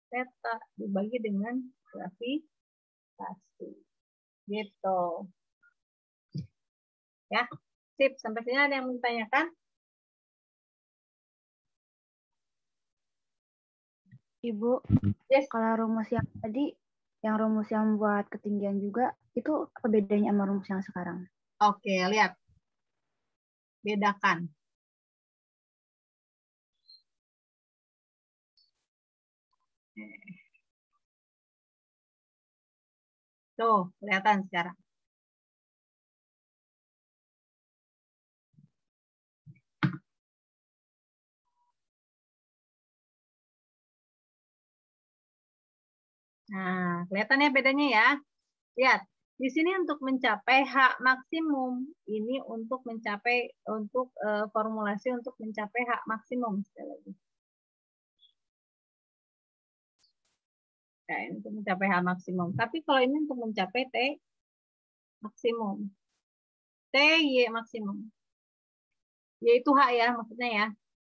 theta dibagi dengan gravitasi. Gitu. Ya, sip. Sampai sini ada yang mau ditanyakan? Ibu, Yes. kalau rumus yang tadi, yang rumus yang buat ketinggian juga, itu apa bedanya sama rumus yang sekarang? Oke, lihat. Bedakan. Tuh, kelihatan sekarang. Nah, kelihatan ya bedanya ya. Lihat, di sini untuk mencapai H maksimum, ini untuk mencapai formulasi untuk mencapai H maksimum sekali lagi. Nah, ini untuk mencapai H maksimum. Tapi kalau ini untuk mencapai T maksimum. T Y maksimum. Yaitu H ya maksudnya ya.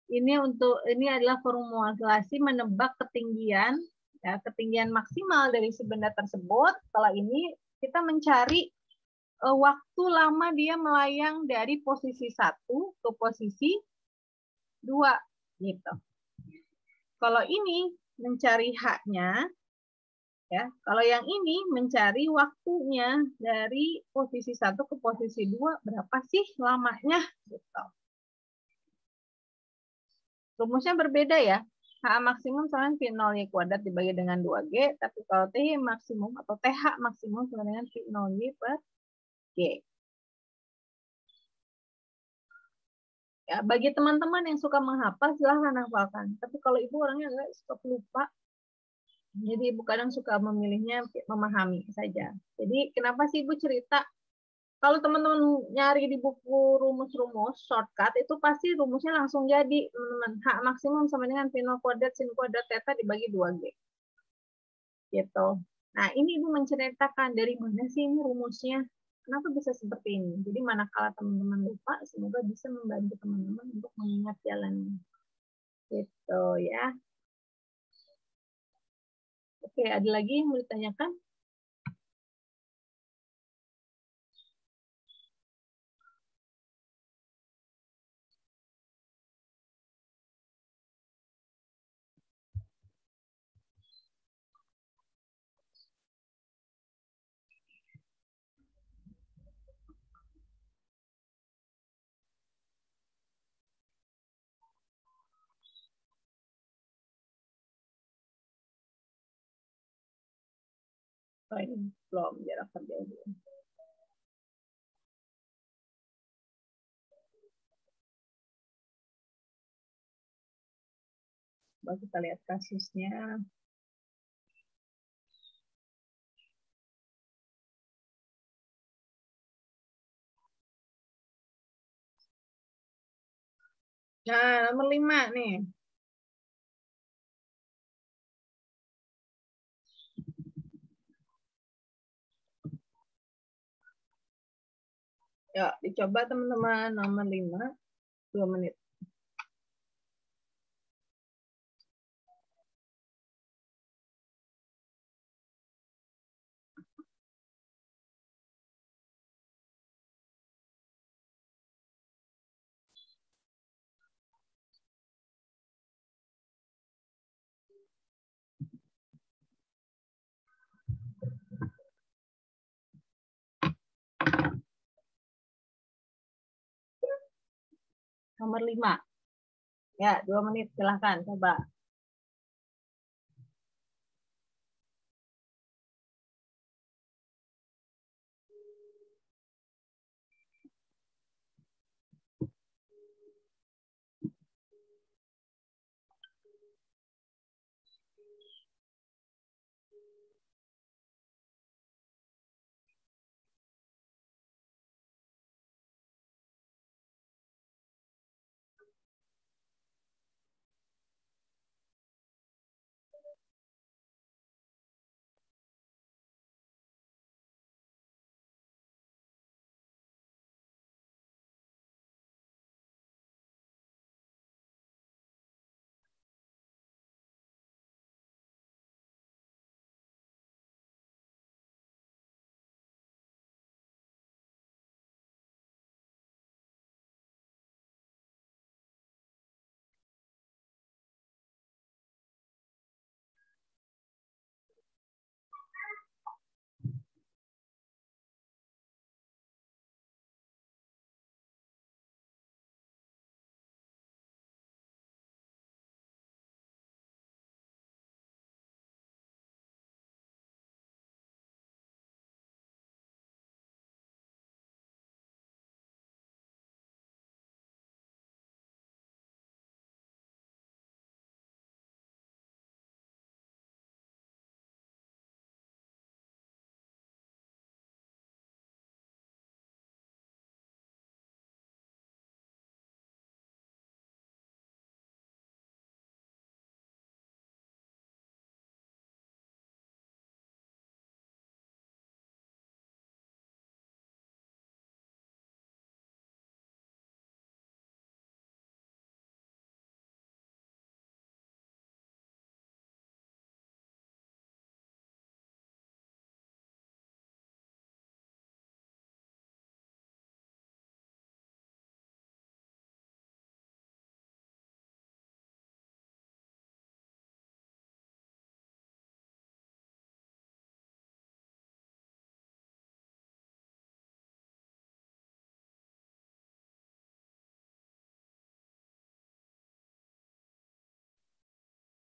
Ini adalah formulasi menebak ketinggian ya, ketinggian maksimal dari si benda tersebut. Kalau ini kita mencari waktu lama dia melayang dari posisi 1 ke posisi 2 gitu. Kalau ini mencari H-nya ya, kalau yang ini mencari waktunya dari posisi 1 ke posisi 2 berapa sih lamanya gitu. Rumusnya berbeda ya. H maksimum sama V0Y kuadrat dibagi dengan 2G, tapi kalau TY maksimum atau TH maksimum sama dengan V0Y per G. Ya, bagi teman-teman yang suka menghafal, silahkan hafalkan. Tapi kalau ibu orangnya agak suka lupa, jadi ibu kadang suka memilihnya memahami saja. Jadi kenapa sih ibu cerita? Kalau teman-teman nyari di buku rumus-rumus shortcut itu pasti rumusnya langsung jadi, teman-teman. H maksimum sama dengan V0 kuadrat sin kuadrat theta dibagi 2G. Gitu. Nah, ini ibu menceritakan dari mana sih ini rumusnya? Kenapa bisa seperti ini? Jadi manakala teman-teman lupa, semoga bisa membantu teman-teman untuk mengingat jalannya. Gitu ya. Oke, ada lagi yang mau ditanyakan? Oh, ini belum jarak kerja dulu. Coba kita lihat kasusnya. Nah, nomor 5 nih. Yuk, dicoba teman-teman. Nomor 5, 2 menit. Nomor 5. Ya, 2 menit. Silahkan, coba.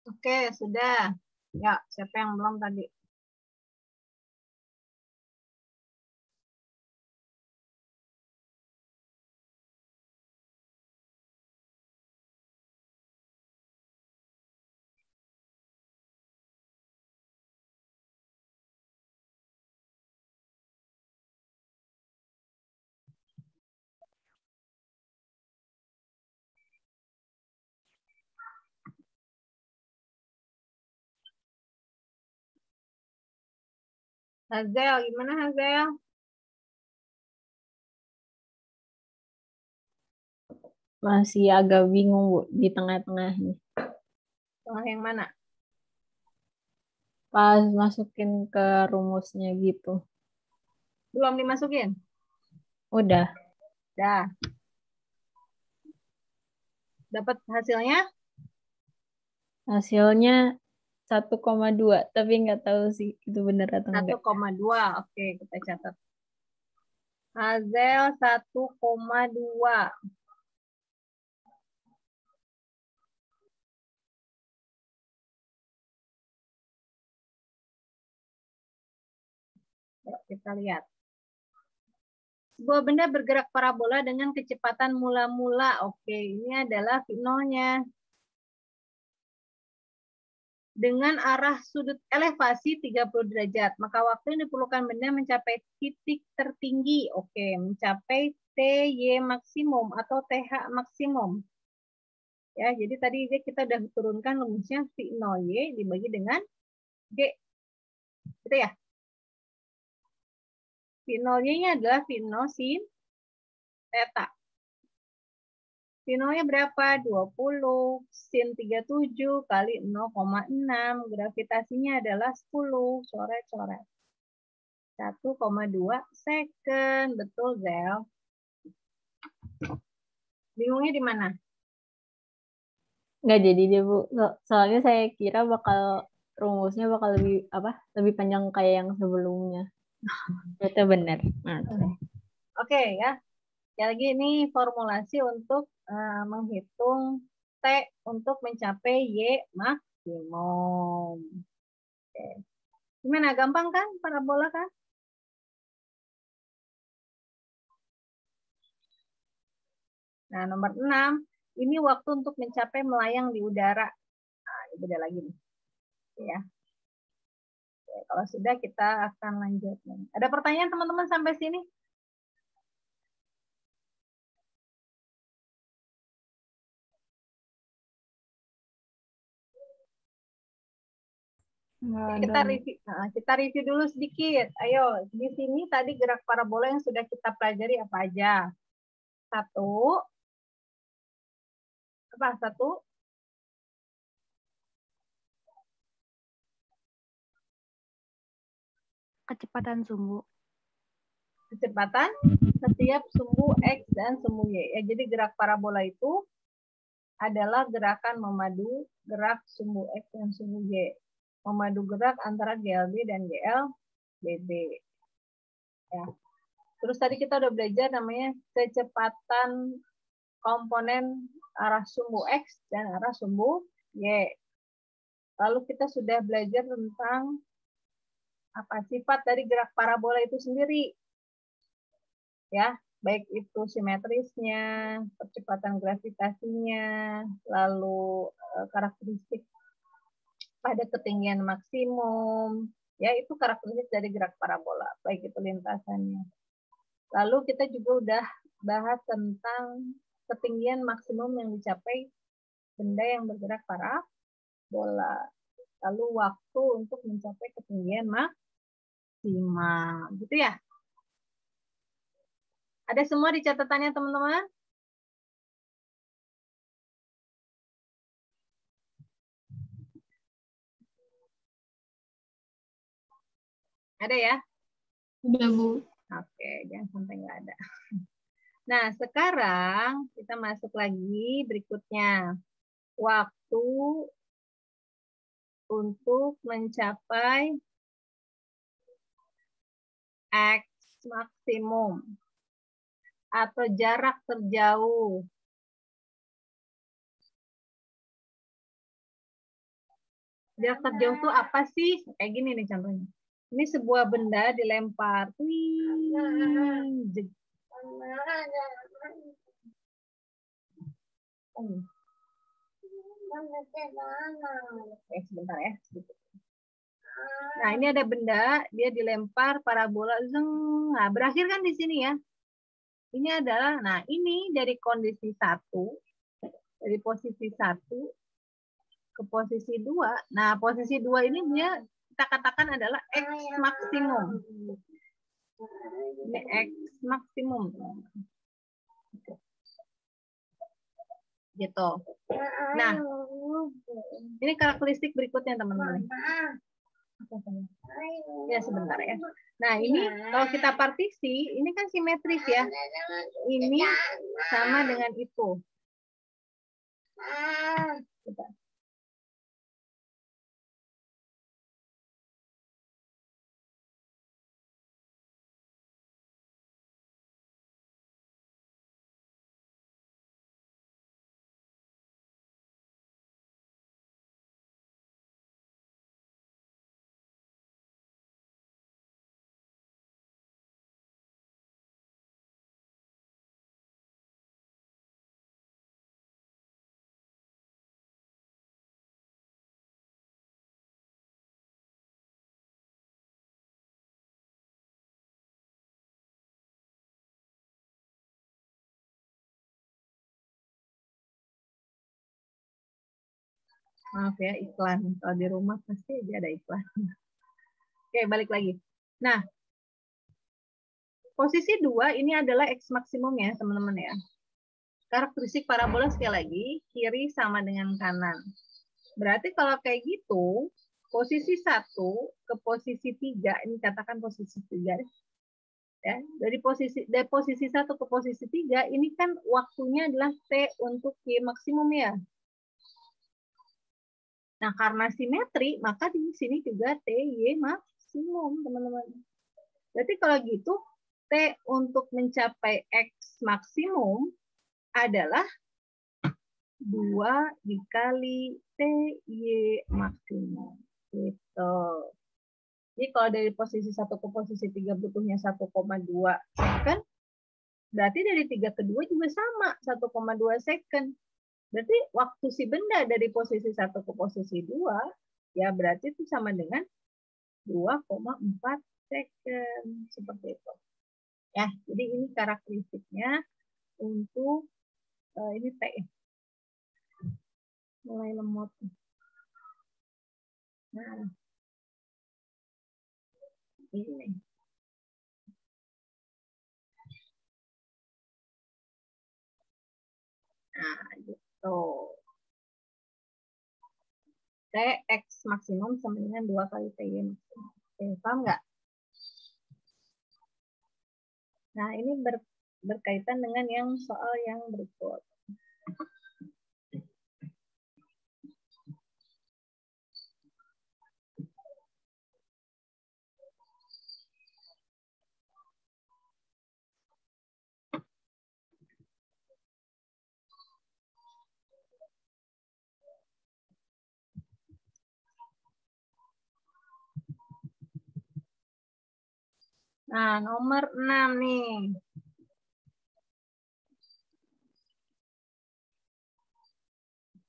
Oke, sudah. Ya, siapa yang belum tadi? Hazel, gimana Hazel? Masih agak bingung, Bu, di tengah-tengah nih. Tengah yang mana? Pas masukin ke rumusnya gitu. Belum dimasukin? Udah. Dah. Dapat hasilnya? Hasilnya 1,2, tapi nggak tahu sih itu benar atau enggak. 1,2. Oke, kita catat. Hazel 1,2. Yuk, kita lihat. Sebuah benda bergerak parabola dengan kecepatan mula-mula. Oke, ini adalah V0-nya. Dengan arah sudut elevasi 30 derajat. Maka waktu yang diperlukan benda mencapai titik tertinggi. Oke, mencapai TY maksimum atau TH maksimum. Ya, jadi tadi kita udah turunkan rumusnya V0Y dibagi dengan G. Gitu ya. V0Y-nya adalah V0 sin theta. V0-nya berapa? 20 sin 37 kali 0,6. Gravitasinya adalah 10. Coret-coret. 1,2 second. Betul, Zel. Bingungnya di mana? Nggak jadi deh, Bu. Soalnya saya kira rumusnya bakal lebih panjang kayak yang sebelumnya. Itu benar. Oke, ya. Ya lagi ini formulasi untuk menghitung T untuk mencapai Y maksimum. Oke. Gimana? Gampang kan parabola kan? Nah, nomor 6. Ini waktu untuk mencapai melayang di udara. Nah, ini beda lagi nih. Ya. Oke, kalau sudah kita akan lanjut. Ada pertanyaan teman-teman sampai sini? Kita review dulu sedikit. Ayo, di sini tadi gerak parabola yang sudah kita pelajari apa aja? Satu. Kecepatan sumbu. Kecepatan setiap sumbu X dan sumbu Y. Ya, jadi gerak parabola itu adalah gerakan memadu gerak sumbu X dan sumbu Y. Memadu gerak antara GLB dan GLBB. Ya. Terus tadi kita udah belajar namanya kecepatan komponen arah sumbu X dan arah sumbu Y. Lalu kita sudah belajar tentang sifat dari gerak parabola itu sendiri. Ya, baik itu simetrisnya, percepatan gravitasinya, lalu karakteristik pada ketinggian maksimum. Ya, itu karakteristik dari gerak parabola, baik itu lintasannya. Lalu kita juga udah bahas tentang ketinggian maksimum yang dicapai benda yang bergerak parabola. Lalu waktu untuk mencapai ketinggian maksimal. Gitu ya? Ada semua di catatannya, teman-teman? Ada ya? Udah, Bu. Oke, jangan sampai nggak ada. Nah, sekarang kita masuk lagi berikutnya. Waktu untuk mencapai X maksimum atau jarak terjauh. Jarak terjauh itu apa sih? Kayak gini nih contohnya. Ini sebuah benda dilempar. Sebentar ya. Nah, ini ada benda, dia dilempar parabola, zeng. Nah, berakhir kan di sini ya. Ini adalah, nah ini dari kondisi 1, dari posisi 1 ke posisi 2. Nah, posisi 2 ini dia kita katakan adalah X maksimum. Ini X maksimum. Gitu. Nah, ini karakteristik berikutnya, teman-teman. Ya, sebentar ya. Nah, ini kalau kita partisi, ini kan simetris ya. Ini sama dengan itu. Maaf ya, iklan. Kalau di rumah pasti aja ada iklan. Oke, balik lagi. Nah, posisi 2 ini adalah X maksimum ya, teman-teman ya. Karakteristik parabola sekali lagi, kiri sama dengan kanan. Berarti kalau kayak gitu, posisi 1 ke posisi 3, ini katakan posisi 3 ya. Dari posisi 1 ke posisi 3, ini kan waktunya adalah T untuk Y maksimum ya. Nah, karena simetri, maka di sini juga T, Y maksimum, teman-teman. Berarti kalau gitu, T untuk mencapai X maksimum adalah 2 dikali T, Y maksimum. Gitu. Jadi kalau dari posisi 1 ke posisi 3 butuhnya 1,2 second, berarti dari 3 ke 2 juga sama, 1,2 second. Berarti waktu si benda dari posisi 1 ke posisi 2, ya berarti itu sama dengan 2,4 second. Seperti itu. Ya, jadi ini karakteristiknya untuk ini T. Mulai lemot. Nah, ini. Nah, gitu. Tx maksimum sama dengan 2 kali Ty maksimum. Oke, paham nggak? Nah, ini berkaitan dengan yang soal yang berikut. Nah, nomor 6 nih.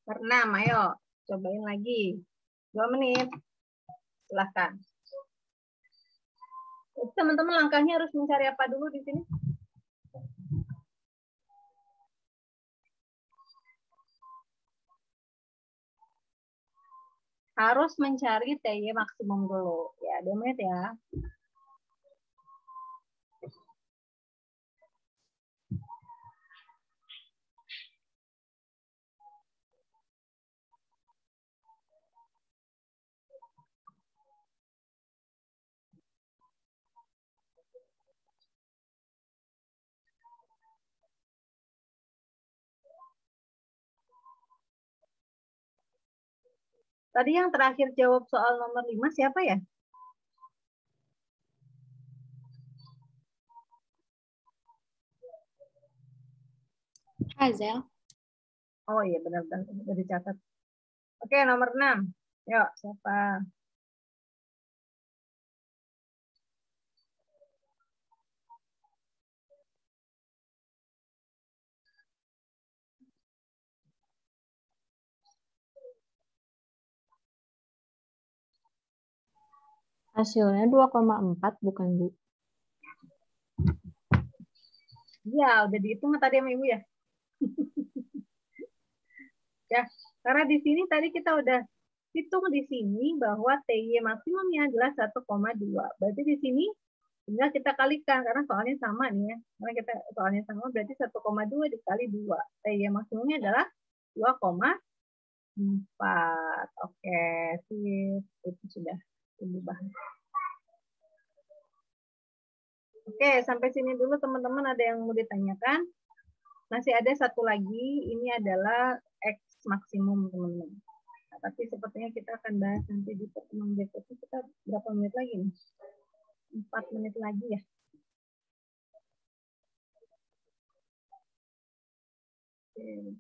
Nomor 6, ayo. Cobain lagi. 2 menit. Silahkan. Teman-teman langkahnya harus mencari apa dulu di sini? Harus mencari TY maksimum dulu. Ya, 2 menit ya. Tadi yang terakhir jawab soal nomor 5 siapa ya? Hazel. Oh iya, benar-benar. Sudah dicatat. Oke, nomor 6. Yuk, siapa? Hasilnya 2,4 bukan, Bu? Ya, udah dihitung tadi sama Ibu ya? Ya, karena di sini tadi kita udah hitung di sini bahwa TY maksimumnya adalah 1,2. Berarti di sini tinggal kita kalikan karena soalnya sama nih ya. Karena kita soalnya sama berarti 1,2 dikali 2. TY maksimumnya adalah 2,4. Oke, sip. Itu sudah bahas. Oke, sampai sini dulu teman-teman, ada yang mau ditanyakan? Masih ada satu lagi, ini adalah X maksimum teman-teman. Nah, tapi sepertinya kita akan bahas nanti di pertemuan berikutnya. Kita berapa menit lagi nih? 4 menit lagi ya. Oke.